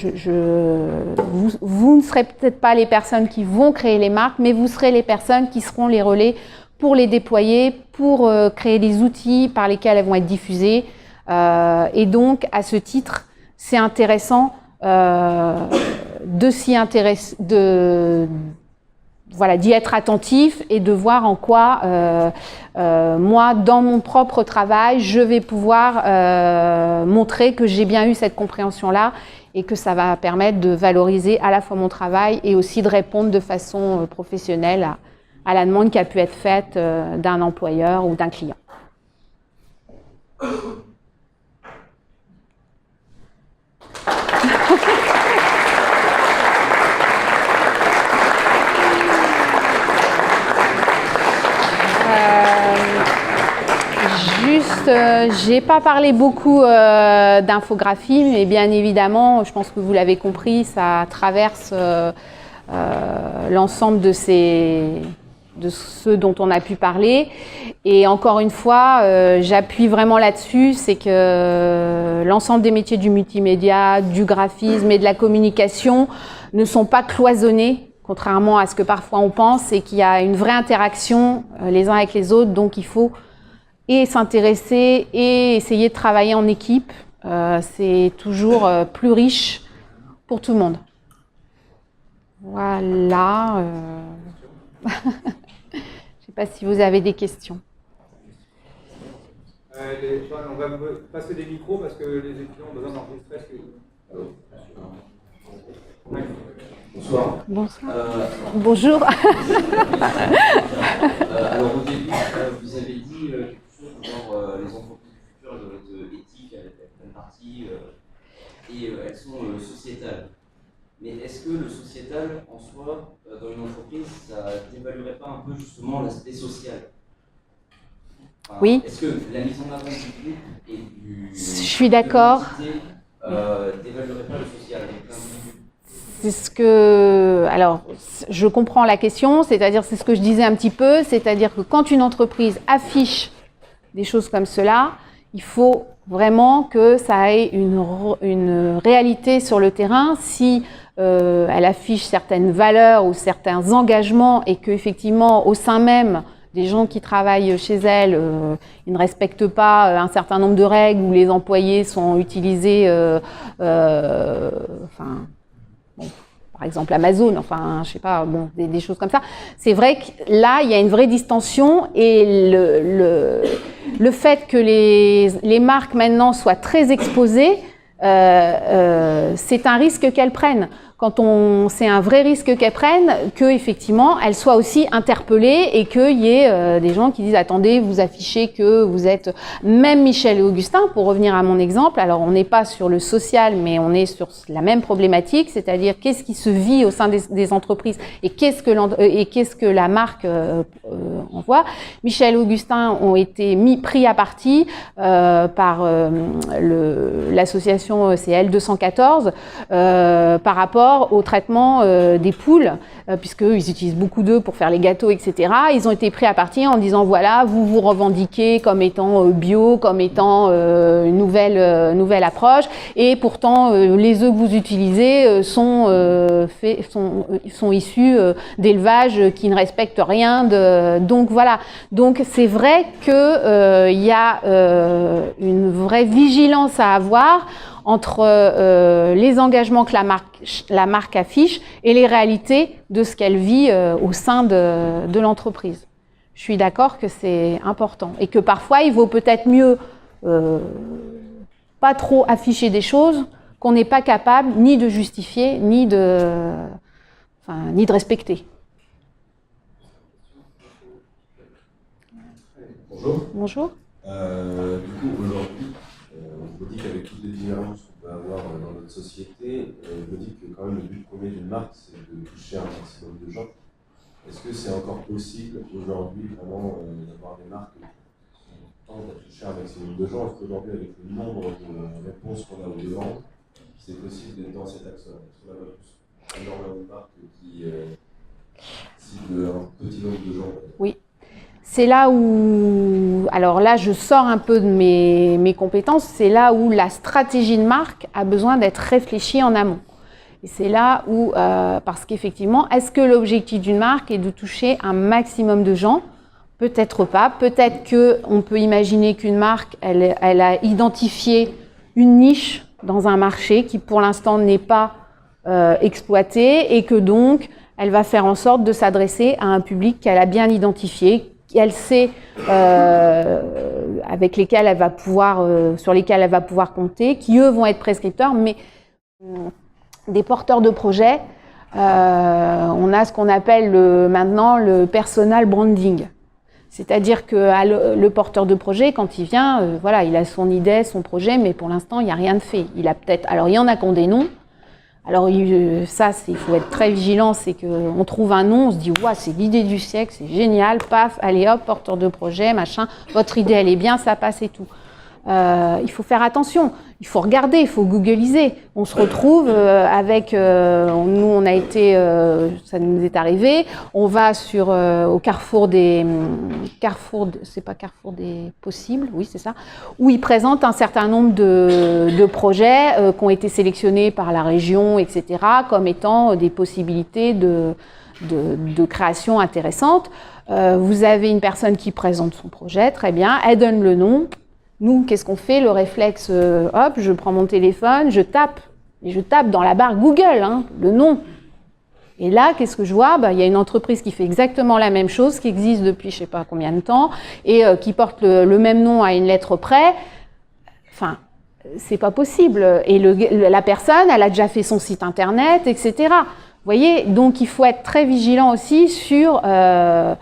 vous ne serez peut-être pas les personnes qui vont créer les marques, mais vous serez les personnes qui seront les relais pour les déployer, pour créer les outils par lesquels elles vont être diffusées. Et donc, à ce titre, c'est intéressant de s'y intéresser, voilà, d'y être attentif et de voir en quoi, moi, dans mon propre travail, je vais pouvoir montrer que j'ai bien eu cette compréhension-là et que ça va permettre de valoriser à la fois mon travail et aussi de répondre de façon professionnelle à la demande qui a pu être faite d'un employeur ou d'un client. J'ai pas parlé beaucoup d'infographie, mais bien évidemment, je pense que vous l'avez compris, ça traverse l'ensemble de ceux dont on a pu parler. Et encore une fois, j'appuie vraiment là-dessus, c'est que l'ensemble des métiers du multimédia, du graphisme et de la communication ne sont pas cloisonnés, contrairement à ce que parfois on pense, et qu'il y a une vraie interaction les uns avec les autres, donc il faut et s'intéresser et essayer de travailler en équipe. C'est toujours plus riche pour tout le monde. Voilà. Je ne sais pas si vous avez des questions. On va passer des micros parce que les étudiants ont besoin d'enregistrer. Bonsoir. Bonsoir. Bonjour. Alors au début, vous avez dit quelque chose sur les entreprises futures doivent être éthiques avec une partie et elles sont sociétales. Mais est-ce que le sociétal en soi, dans une entreprise, ça dévaluerait pas un peu justement l'aspect social? Enfin, oui. Est-ce que la mise en avant du groupe et du... Je suis d'accord. Dévaluerait pas le social avec l'individu? C'est ce que, alors, je comprends la question, c'est-à-dire, c'est ce que je disais un petit peu, c'est-à-dire que quand une entreprise affiche des choses comme cela, il faut vraiment que ça ait une réalité sur le terrain. Si elle affiche certaines valeurs ou certains engagements et qu'effectivement, au sein même des gens qui travaillent chez elle, ils ne respectent pas un certain nombre de règles où les employés sont utilisés, enfin... Bon, par exemple Amazon, enfin, je sais pas, bon, des choses comme ça. C'est vrai que là, il y a une vraie distension et le fait que les marques maintenant soient très exposées, c'est un risque qu'elles prennent. C'est un vrai risque qu'elles prennent, qu'effectivement, elles soient aussi interpellées et qu'il y ait des gens qui disent « Attendez, vous affichez que vous êtes… » Même Michel et Augustin, pour revenir à mon exemple, alors on n'est pas sur le social, mais on est sur la même problématique, c'est-à-dire qu'est-ce qui se vit au sein des entreprises et qu'est-ce que la marque envoie. Michel et Augustin ont été pris à partie par l'association CL 214 par rapport au traitement des poules, puisqu'ils utilisent beaucoup d'œufs pour faire les gâteaux, etc. Ils ont été pris à partie en disant voilà, vous vous revendiquez comme étant bio, comme étant une nouvelle approche, et pourtant les œufs que vous utilisez sont issus d'élevages qui ne respectent rien. Donc voilà. Donc c'est vrai qu'il y a une vraie vigilance à avoir entre les engagements que la marque affiche et les réalités de ce qu'elle vit au sein de l'entreprise. Je suis d'accord que c'est important et que parfois il vaut peut-être mieux pas trop afficher des choses qu'on n'est pas capable ni de justifier ni de respecter. Bonjour. Bonjour. Du coup, aujourd'hui, on dit qu'avec toutes les différences qu'on peut avoir dans notre société, on dit que quand même le but premier d'une marque, c'est de toucher un maximum de gens. Est-ce que c'est encore possible aujourd'hui vraiment d'avoir des marques qui tentent à toucher un maximum de gens? Est-ce qu'aujourd'hui, avec le nombre de réponses qu'on a au devant, c'est possible d'être dans cet axe-là? Est-ce qu'on a énormément de marques qui ciblent un petit nombre de gens? Oui. C'est là où, alors là je sors un peu de mes compétences, c'est là où la stratégie de marque a besoin d'être réfléchie en amont. Et c'est là où, parce qu'effectivement, est-ce que l'objectif d'une marque est de toucher un maximum de gens? Peut-être pas, peut-être qu'on peut imaginer qu'une marque, elle a identifié une niche dans un marché qui pour l'instant n'est pas exploité et que donc elle va faire en sorte de s'adresser à un public qu'elle a bien identifié, qu'elle sait avec lesquels elle va pouvoir, sur lesquels elle va pouvoir compter, qui eux vont être prescripteurs, mais des porteurs de projets, on a ce qu'on appelle maintenant le personal branding. C'est-à-dire que le porteur de projet, quand il vient, voilà, il a son idée, son projet, mais pour l'instant, il n'y a rien de fait. Il a peut-être, alors il y en a qui ont des noms. Alors ça, il faut être très vigilant, c'est qu'on trouve un nom, on se dit « Ouah, c'est l'idée du siècle, c'est génial, paf, allez hop, porteur de projet, machin, votre idée elle est bien, ça passe et tout ». Il faut faire attention, il faut regarder, il faut googliser. On se retrouve avec, nous on a été, ça nous est arrivé, on va au carrefour c'est pas carrefour des possibles, oui c'est ça, où ils présentent un certain nombre de projets qui ont été sélectionnés par la région, etc., comme étant des possibilités de création intéressantes. Vous avez une personne qui présente son projet, très bien, elle donne le nom. Nous, qu'est-ce qu'on fait? Le réflexe, hop, je prends mon téléphone, je tape dans la barre Google, hein, le nom. Et là, qu'est-ce que je vois? Il y a une entreprise qui fait exactement la même chose, qui existe depuis je ne sais pas combien de temps, et qui porte le même nom à une lettre près. Enfin, c'est pas possible. Et la personne, elle a déjà fait son site internet, etc. Vous voyez? Donc, il faut être très vigilant aussi sur la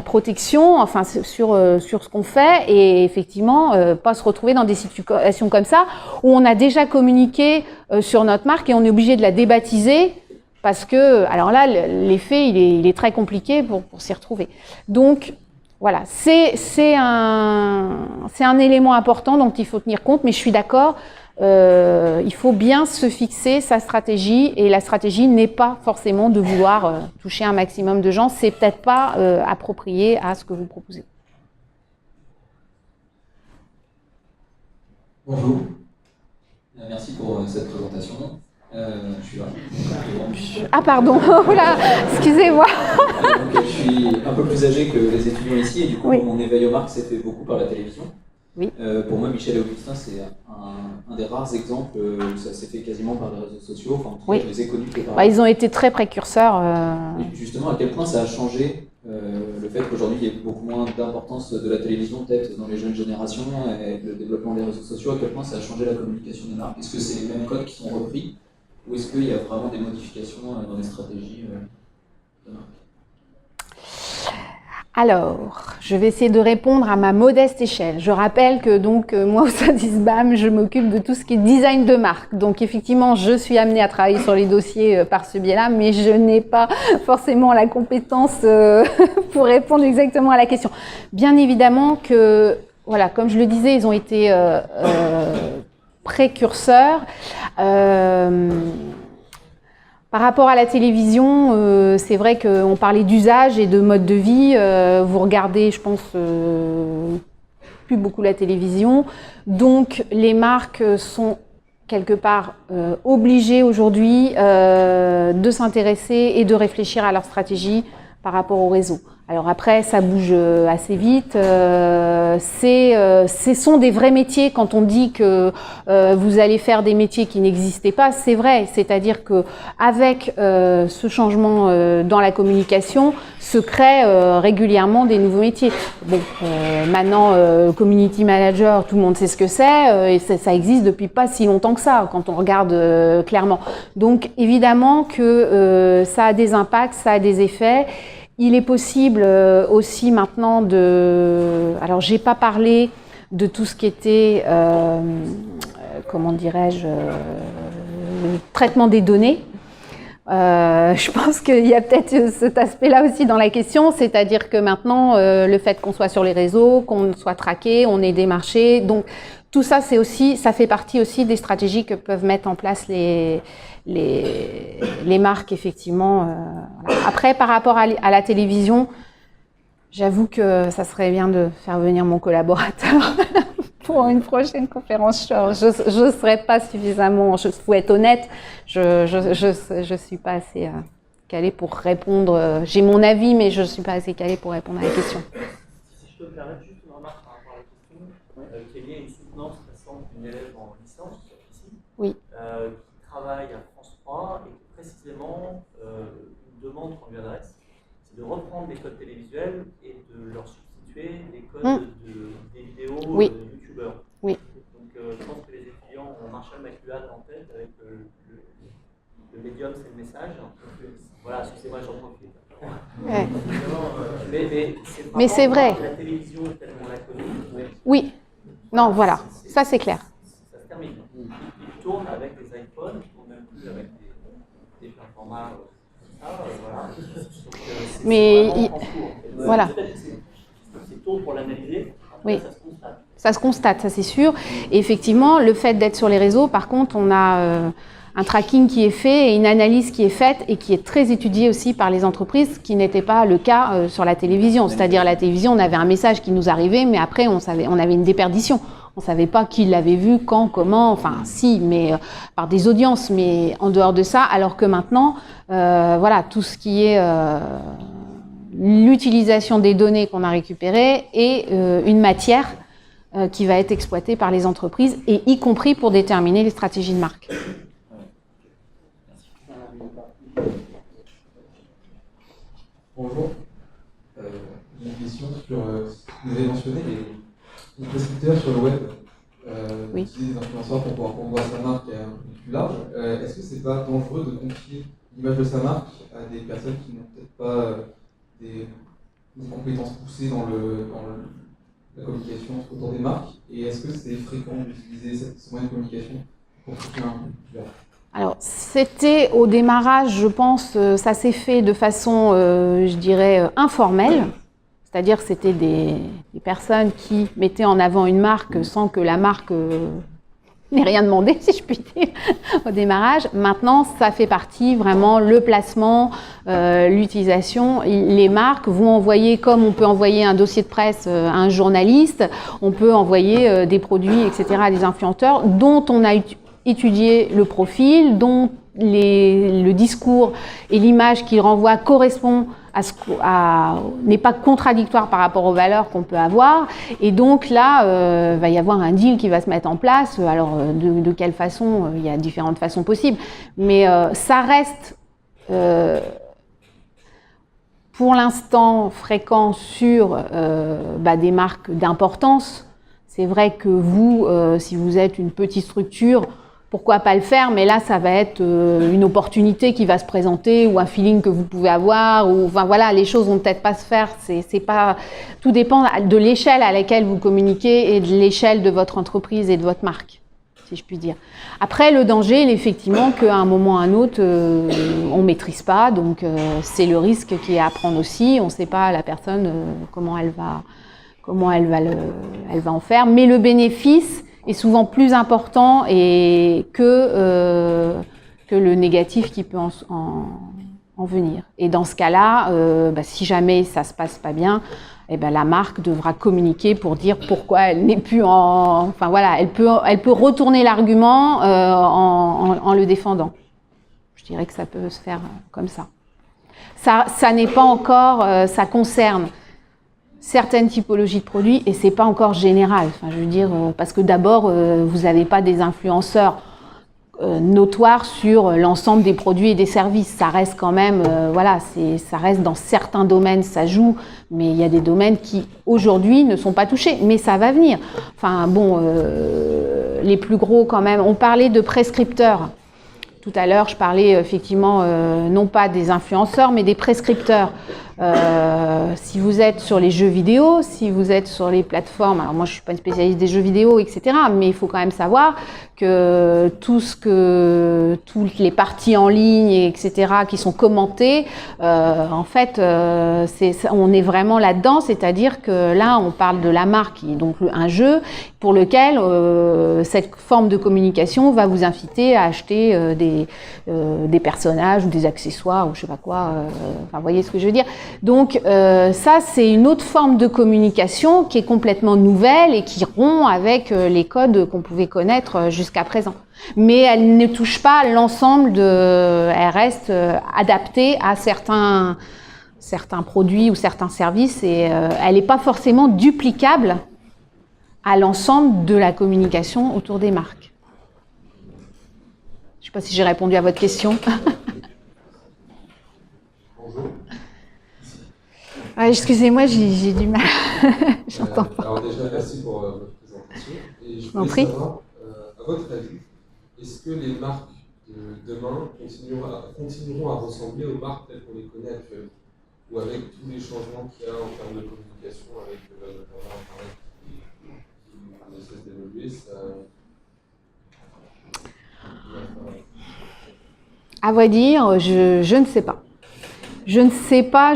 protection, enfin sur ce qu'on fait, et effectivement pas se retrouver dans des situations comme ça où on a déjà communiqué sur notre marque et on est obligé de la débaptiser parce que, alors là, l'effet il est très compliqué pour s'y retrouver. Donc voilà, c'est un élément important dont il faut tenir compte, mais je suis d'accord. Il faut bien se fixer sa stratégie et la stratégie n'est pas forcément de vouloir toucher un maximum de gens, c'est peut-être pas approprié à ce que vous proposez. Bonjour, merci pour cette présentation. Je suis là. Ah pardon, oula, excusez-moi. Donc, je suis un peu plus âgé que les étudiants ici et du coup mon éveil aux marques s'est fait beaucoup par la télévision. Oui. Pour moi, Michel et Augustin, c'est un des rares exemples où ça s'est fait quasiment par les réseaux sociaux. Enfin, en tout cas, je les ai connus que par ils ont été très précurseurs. Et justement, à quel point ça a changé le fait qu'aujourd'hui, il y ait beaucoup moins d'importance de la télévision, peut-être dans les jeunes générations, et le développement des réseaux sociaux, à quel point ça a changé la communication des marques? Est-ce que c'est les mêmes codes qui sont repris ou est-ce qu'il y a vraiment des modifications dans les stratégies de marque? Alors, je vais essayer de répondre à ma modeste échelle. Je rappelle que donc moi au sein d'ISBAM, je m'occupe de tout ce qui est design de marque. Donc effectivement, je suis amenée à travailler sur les dossiers par ce biais-là, mais je n'ai pas forcément la compétence pour répondre exactement à la question. Bien évidemment que, voilà, comme je le disais, ils ont été précurseurs. Par rapport à la télévision, c'est vrai qu'on parlait d'usage et de mode de vie. Vous regardez, je pense, plus beaucoup la télévision. Donc, les marques sont quelque part obligées aujourd'hui de s'intéresser et de réfléchir à leur stratégie par rapport au réseau. Alors après, ça bouge assez vite. Ce sont des vrais métiers. Quand on dit que vous allez faire des métiers qui n'existaient pas, c'est vrai. C'est-à-dire que avec ce changement dans la communication, se créent régulièrement des nouveaux métiers. Bon, maintenant, community manager, tout le monde sait ce que c'est, et ça existe depuis pas si longtemps que ça, quand on regarde clairement. Donc, évidemment que ça a des impacts, ça a des effets. Il est possible aussi maintenant de... Alors, j'ai pas parlé de tout ce qui était, comment dirais-je, le traitement des données. Je pense qu'il y a peut-être cet aspect-là aussi dans la question, c'est-à-dire que maintenant, le fait qu'on soit sur les réseaux, qu'on soit traqué, on est démarché, donc tout ça, c'est aussi, ça fait partie aussi des stratégies que peuvent mettre en place les marques, effectivement. Voilà. Après, par rapport à la télévision, j'avoue que ça serait bien de faire venir mon collaborateur pour une prochaine conférence. Je ne serais pas suffisamment, il faut être honnête, je suis pas assez calée pour répondre. J'ai mon avis, mais je ne suis pas assez calée pour répondre à la question. Si je peux me permettre juste une remarque par rapport à la question, qui est liée à une soutenance récente d'une élève en licence, ici, oui. Qui travaille à France 3 et qui précisément, une demande qu'on lui adresse, c'est de reprendre les codes télévisuels et de leur substituer les codes des vidéos oui. youtubeurs. Oui. Donc je pense que les étudiants ont Marshall McLuhan en tête avec le médium, c'est le message. Voilà, excusez-moi, j'en profite. Ouais. Mais c'est vrai. La télévision telle qu'on la connaît. Oui. Non, voilà. Ça, c'est clair. Ça se termine. Ils tournent avec des iPhones, ils tournent même plus avec des formats. Voilà. Mais voilà. C'est tôt pour l'analyser. Oui. Ça se constate. Ça se constate, ça c'est sûr. Et effectivement, le fait d'être sur les réseaux, par contre, on a un tracking qui est fait et une analyse qui est faite et qui est très étudiée aussi par les entreprises, ce qui n'était pas le cas sur la télévision. C'est-à-dire la télévision, on avait un message qui nous arrivait, mais après on avait une déperdition. On ne savait pas qui l'avait vu, quand, comment, enfin si, mais par des audiences, mais en dehors de ça, alors que maintenant, voilà, tout ce qui est l'utilisation des données qu'on a récupérées est une matière qui va être exploitée par les entreprises, et y compris pour déterminer les stratégies de marque. Bonjour. Une question sur, vous avez mentionné les prescripteurs sur le web, oui. utiliser des influenceurs pour pouvoir promouvoir sa marque un peu plus large. Est-ce que c'est pas dangereux de confier l'image de sa marque à des personnes qui n'ont peut-être pas des compétences poussées dans la communication autour des marques? Et est-ce que c'est fréquent d'utiliser ce moyen de communication pour soutenir un peu plus large? Alors, c'était au démarrage, je pense, ça s'est fait de façon, je dirais, informelle. C'est-à-dire que c'était des personnes qui mettaient en avant une marque sans que la marque n'ait rien demandé, si je puis dire, au démarrage. Maintenant, ça fait partie vraiment le placement, l'utilisation. Les marques vont envoyer, comme on peut envoyer un dossier de presse à un journaliste, on peut envoyer des produits, etc., à des influenceurs dont on a étudier le profil, dont le discours et l'image qu'il renvoie correspond n'est pas contradictoire par rapport aux valeurs qu'on peut avoir. Et donc là, va y avoir un deal qui va se mettre en place. Alors, de quelle façon? Il y a différentes façons possibles. Mais ça reste, pour l'instant, fréquent sur des marques d'importance. C'est vrai que vous, si vous êtes une petite structure, pourquoi pas le faire, mais là, ça va être une opportunité qui va se présenter ou un feeling que vous pouvez avoir. Ou, enfin, voilà, les choses vont peut-être pas se faire. C'est pas, tout dépend de l'échelle à laquelle vous communiquez et de l'échelle de votre entreprise et de votre marque, si je puis dire. Après, le danger, effectivement, qu'à un moment ou à un autre, on ne maîtrise pas. Donc, c'est le risque qui est à prendre aussi. On ne sait pas la personne comment elle va en faire. Mais le bénéfice est souvent plus important que le négatif qui peut en venir. Et dans ce cas-là, si jamais ça se passe pas bien, eh ben, la marque devra communiquer pour dire pourquoi elle n'est plus en... Enfin voilà, elle peut retourner l'argument en le défendant. Je dirais que ça peut se faire comme ça. Ça n'est pas encore... ça concerne certaines typologies de produits et c'est pas encore général. Enfin, je veux dire, parce que d'abord, vous n'avez pas des influenceurs notoires sur l'ensemble des produits et des services. Ça reste quand même, ça reste dans certains domaines, ça joue, mais il y a des domaines qui aujourd'hui ne sont pas touchés, mais ça va venir. Enfin bon, les plus gros quand même. On parlait de prescripteurs. Tout à l'heure, je parlais effectivement non pas des influenceurs, mais des prescripteurs. Si vous êtes sur les jeux vidéo, si vous êtes sur les plateformes, alors moi je ne suis pas une spécialiste des jeux vidéo, etc., mais il faut quand même savoir que toutes les parties en ligne, etc., qui sont commentées, en fait, on est vraiment là-dedans, c'est-à-dire que là, on parle de la marque, qui est donc un jeu pour lequel cette forme de communication va vous inciter à acheter des personnages ou des accessoires ou je sais pas quoi. Vous voyez ce que je veux dire. Donc ça, c'est une autre forme de communication qui est complètement nouvelle et qui rompt avec les codes qu'on pouvait connaître jusqu'à présent. Mais elle ne touche pas l'ensemble elle reste adaptée à certains produits ou certains services et elle n'est pas forcément duplicable à l'ensemble de la communication autour des marques. Je ne sais pas si j'ai répondu à votre question. Bonjour. Ouais, excusez-moi, j'ai du mal. J'entends pas. Alors déjà, merci pour votre présentation. Et je En voulais prie. savoir, à votre avis, est-ce que les marques de demain continueront à ressembler aux marques telles qu'on les connaît actuellement? Ou avec tous les changements qu'il y a en termes de communication, avec notamment Internet qui ne cesse d'évoluer, À vrai dire, je ne sais pas. Je ne sais pas,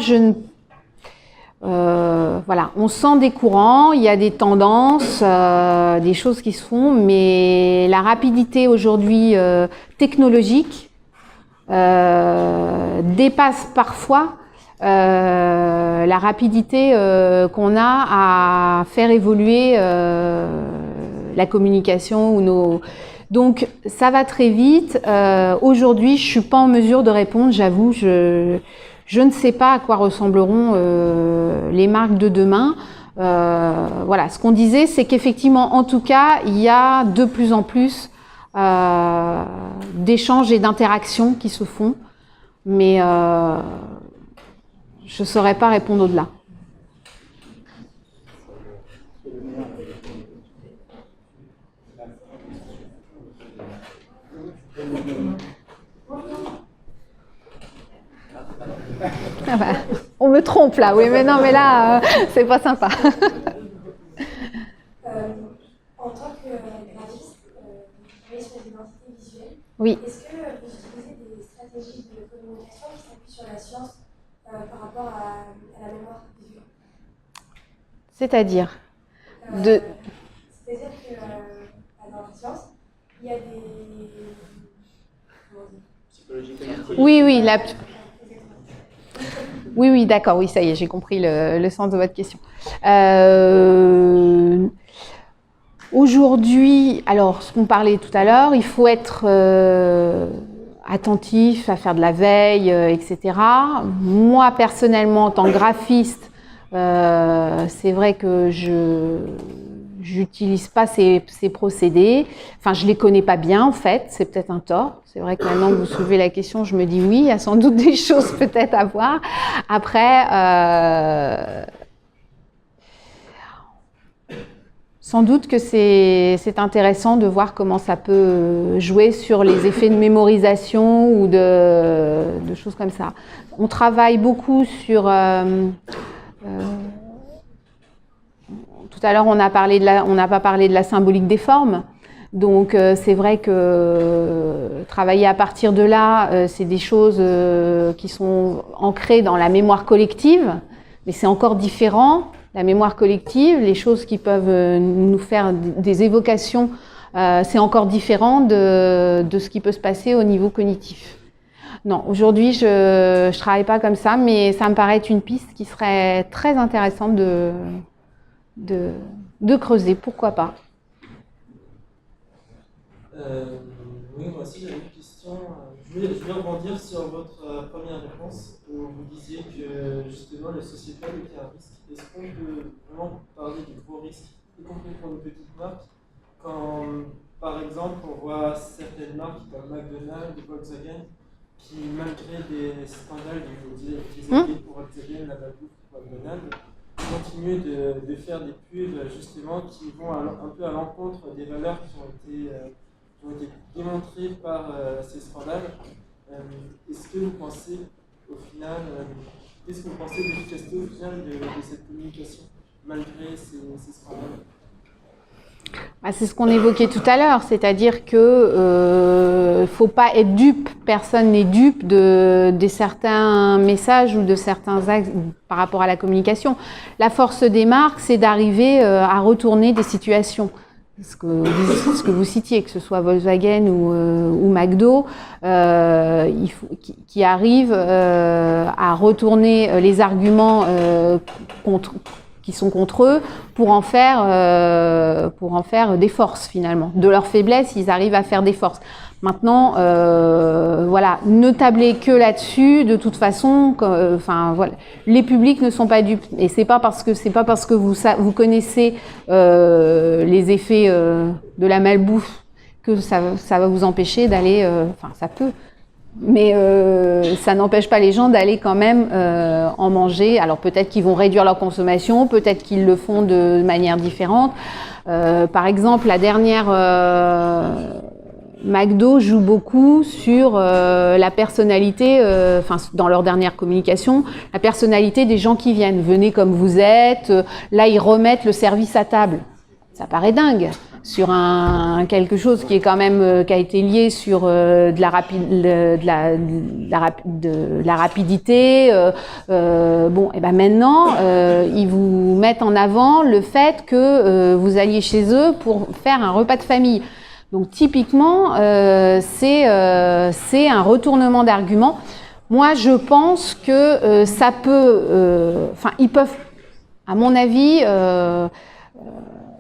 voilà, on sent des courants, il y a des tendances, des choses qui se font, mais la rapidité aujourd'hui technologique dépasse parfois la rapidité qu'on a à faire évoluer la communication ou nos... Donc ça va très vite. Aujourd'hui, je suis pas en mesure de répondre, j'avoue, je ne sais pas à quoi ressembleront les marques de demain. Voilà, ce qu'on disait, c'est qu'effectivement, en tout cas, il y a de plus en plus d'échanges et d'interactions qui se font, mais je ne saurais pas répondre au-delà. Ah bah, on me trompe là, oui, mais non, mais là, c'est pas sympa. En tant que graphiste, vous travaillez sur l'identité visuelle. Oui. Est-ce que vous utilisez des stratégies de communication qui s'appuient sur la science par rapport à la mémoire visuelle? C'est-à-dire C'est-à-dire que dans la science, il y a des... Psychologie cognitive. Oui, oui, d'accord, oui, ça y est, j'ai compris le sens de votre question. Aujourd'hui, alors, ce qu'on parlait tout à l'heure, il faut être attentif à faire de la veille, etc. Moi, personnellement, en tant que graphiste, c'est vrai que j'utilise pas ces procédés. Enfin, je les connais pas bien, en fait. C'est peut-être un tort. C'est vrai que maintenant que vous soulevez la question, je me dis oui, il y a sans doute des choses peut-être à voir. Après, sans doute que c'est intéressant de voir comment ça peut jouer sur les effets de mémorisation ou de choses comme ça. On travaille beaucoup sur... tout à l'heure, on n'a pas parlé de la symbolique des formes. Donc c'est vrai que travailler à partir de là, c'est des choses qui sont ancrées dans la mémoire collective, mais c'est encore différent. La mémoire collective, les choses qui peuvent nous faire des évocations, c'est encore différent de ce qui peut se passer au niveau cognitif. Non, aujourd'hui, je travaille pas comme ça, mais ça me paraît être une piste qui serait très intéressante de creuser, pourquoi pas. Oui, moi aussi j'avais une question. Je voulais rebondir sur votre première réponse où vous disiez que justement le sociétal était un risque. Est-ce qu'on peut vraiment parler de gros risques, y compris pour nos petites marques, quand par exemple on voit certaines marques comme McDonald's, Volkswagen, qui malgré des scandales utilisés pour Volkswagen, la bouffe pour McDonald's, continuent de faire des pubs justement qui vont un peu à l'encontre des valeurs qui ont été démontrées par ces scandales. Est-ce que vous pensez au final, qu'est-ce que vous pensez de l'efficacité au final de cette communication malgré ces scandales? C'est ce qu'on évoquait tout à l'heure, c'est-à-dire que faut pas être dupe, personne n'est dupe de certains messages ou de certains axes par rapport à la communication. La force des marques, c'est d'arriver à retourner des situations. Ce que vous citiez, que ce soit Volkswagen ou McDo, qui arrivent à retourner les arguments qui sont contre eux pour en faire des forces finalement. De leur faiblesse, ils arrivent à faire des forces. Maintenant, voilà, ne tablez que là-dessus. De toute façon, voilà, les publics ne sont pas dupes. Et c'est pas parce que vous connaissez les effets de la malbouffe que ça va vous empêcher d'aller. Ça peut. Mais ça n'empêche pas les gens d'aller quand même en manger. Alors peut-être qu'ils vont réduire leur consommation, peut-être qu'ils le font de manière différente. Par exemple, la dernière McDo joue beaucoup sur la personnalité, dans leur dernière communication, la personnalité des gens qui viennent. Venez comme vous êtes. Là, ils remettent le service à table. Ça paraît dingue. Sur quelque chose qui est quand même qui a été lié sur de la rapidité. Et ben maintenant ils vous mettent en avant le fait que vous alliez chez eux pour faire un repas de famille. Donc typiquement c'est un retournement d'argument. Moi je pense que ça peut, ils peuvent, à mon avis.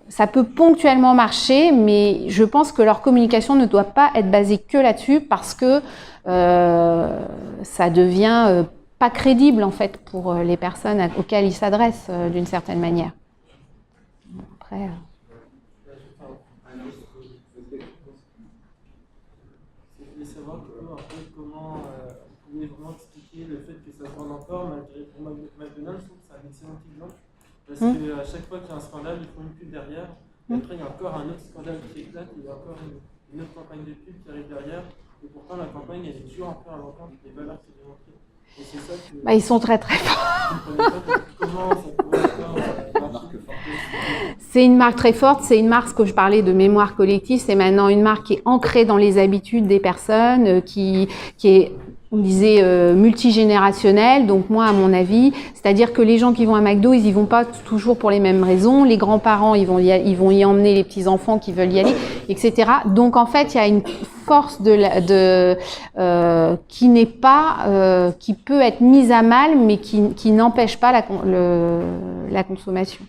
Ça peut ponctuellement marcher, mais je pense que leur communication ne doit pas être basée que là-dessus parce que ça devient pas crédible en fait pour les personnes auxquelles ils s'adressent d'une certaine manière. Après. Je voulais savoir comment vous pouvez vraiment expliquer le fait que ça se vende encore malgré pour McDonald's. Je trouve que c'est un excellent exemple. Parce qu'à chaque fois qu'il y a un scandale, ils font une pub derrière. Et après, il y a encore un autre scandale qui éclate. Il y a encore une autre campagne de pub qui arrive derrière. Et pourtant, la campagne, elle est toujours un peu à l'encontre des valeurs qui sont démontrées. Et c'est ça que... Ils sont très très forts. Comment ça pourrait être une marque forte? C'est une marque très forte. C'est une marque, que je parlais de mémoire collective, c'est maintenant une marque qui est ancrée dans les habitudes des personnes, qui est... On disait multigénérationnel, donc moi à mon avis, c'est-à-dire que les gens qui vont à McDo, ils y vont pas toujours pour les mêmes raisons. Les grands-parents, ils vont y emmener les petits-enfants qui veulent y aller, etc. Donc en fait, il y a une force qui n'est pas, qui peut être mise à mal, mais qui n'empêche pas la consommation.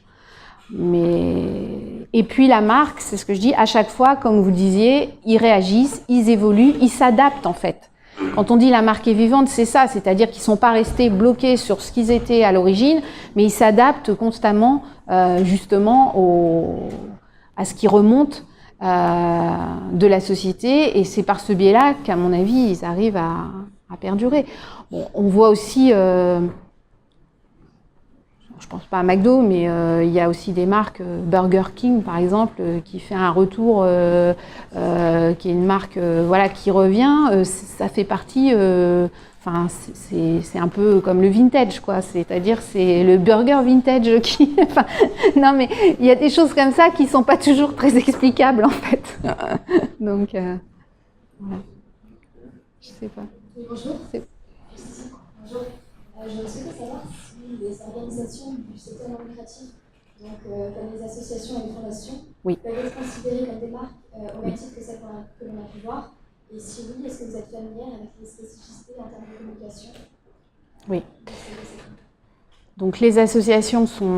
Et puis la marque, c'est ce que je dis, à chaque fois, comme vous disiez, ils réagissent, ils évoluent, ils s'adaptent en fait. Quand on dit la marque est vivante, c'est ça, c'est-à-dire qu'ils ne sont pas restés bloqués sur ce qu'ils étaient à l'origine, mais ils s'adaptent constamment justement à ce qui remonte de la société, et c'est par ce biais-là qu'à mon avis, ils arrivent à perdurer. Bon, on voit aussi, je pense pas à McDo, mais il y a aussi des marques, Burger King par exemple, qui fait un retour, qui est une marque voilà, qui revient. Ça fait partie, enfin, c'est un peu comme le vintage, quoi. C'est-à-dire c'est le burger vintage qui. Enfin, non, mais il y a des choses comme ça qui sont pas toujours très explicables en fait. Donc, voilà. Je sais pas. Bonjour. Bonjour. Je souhaitais savoir si les organisations du secteur non lucratif, donc comme les associations et les fondations, oui, peuvent être considérées comme des marques au même titre que celles que l'on a pu voir. Et si oui, est-ce que vous êtes familière avec les spécificités en termes de communication? Oui. Donc les associations sont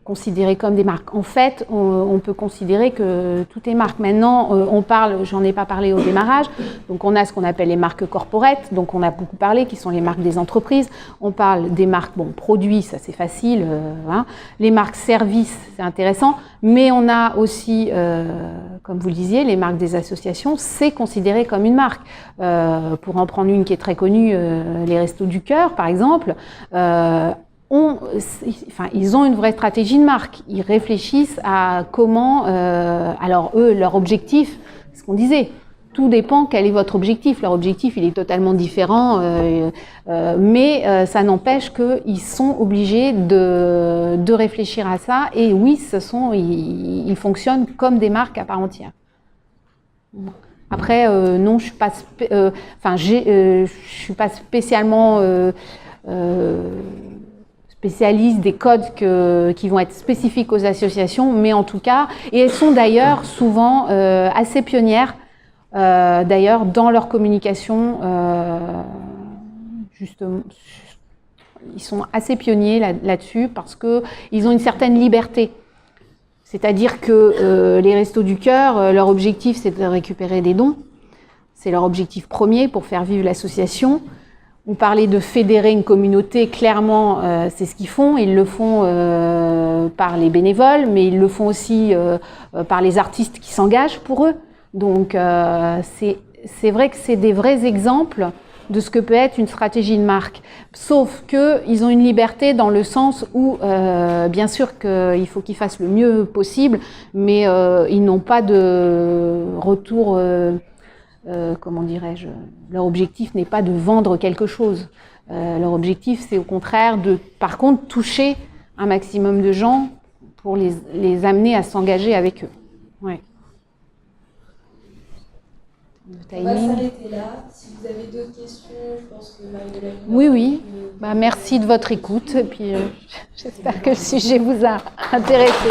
considérées comme des marques. En fait, on peut considérer que tout est marque. Maintenant, on parle, j'en ai pas parlé au démarrage, donc on a ce qu'on appelle les marques corporate, donc on a beaucoup parlé, qui sont les marques des entreprises. On parle des marques, bon, produits, ça c'est facile, hein. Les marques services, c'est intéressant, mais on a aussi, comme vous le disiez, les marques des associations, c'est considéré comme une marque. Pour en prendre une qui est très connue, les Restos du Cœur, par exemple, ils ont une vraie stratégie de marque. Ils réfléchissent à comment... alors eux, leur objectif, c'est ce qu'on disait, tout dépend quel est votre objectif. Leur objectif, il est totalement différent, mais ça n'empêche qu'ils sont obligés de réfléchir à ça. Et oui, ils fonctionnent comme des marques à part entière. Après, non, je suis pas spécialement... spécialistes des codes qui vont être spécifiques aux associations, mais en tout cas, et elles sont d'ailleurs souvent assez pionnières, d'ailleurs dans leur communication, justement, ils sont assez pionniers là-dessus parce qu'ils ont une certaine liberté. C'est-à-dire que les Restos du Cœur, leur objectif c'est de récupérer des dons, c'est leur objectif premier pour faire vivre l'association. On parlait de fédérer une communauté, clairement, c'est ce qu'ils font. Ils le font par les bénévoles, mais ils le font aussi par les artistes qui s'engagent pour eux. Donc, c'est vrai que c'est des vrais exemples de ce que peut être une stratégie de marque. Sauf qu'ils ont une liberté dans le sens où, bien sûr qu'il faut qu'ils fassent le mieux possible, mais ils n'ont pas de retour... comment dirais-je, leur objectif n'est pas de vendre quelque chose. Leur objectif, c'est au contraire de, par contre, toucher un maximum de gens pour les amener à s'engager avec eux. Ouais. On va s'arrêter là. Si vous avez d'autres questions, je pense que Marie-Hélène... Oui. Merci de votre écoute. Et puis, j'espère que le sujet vous a intéressé.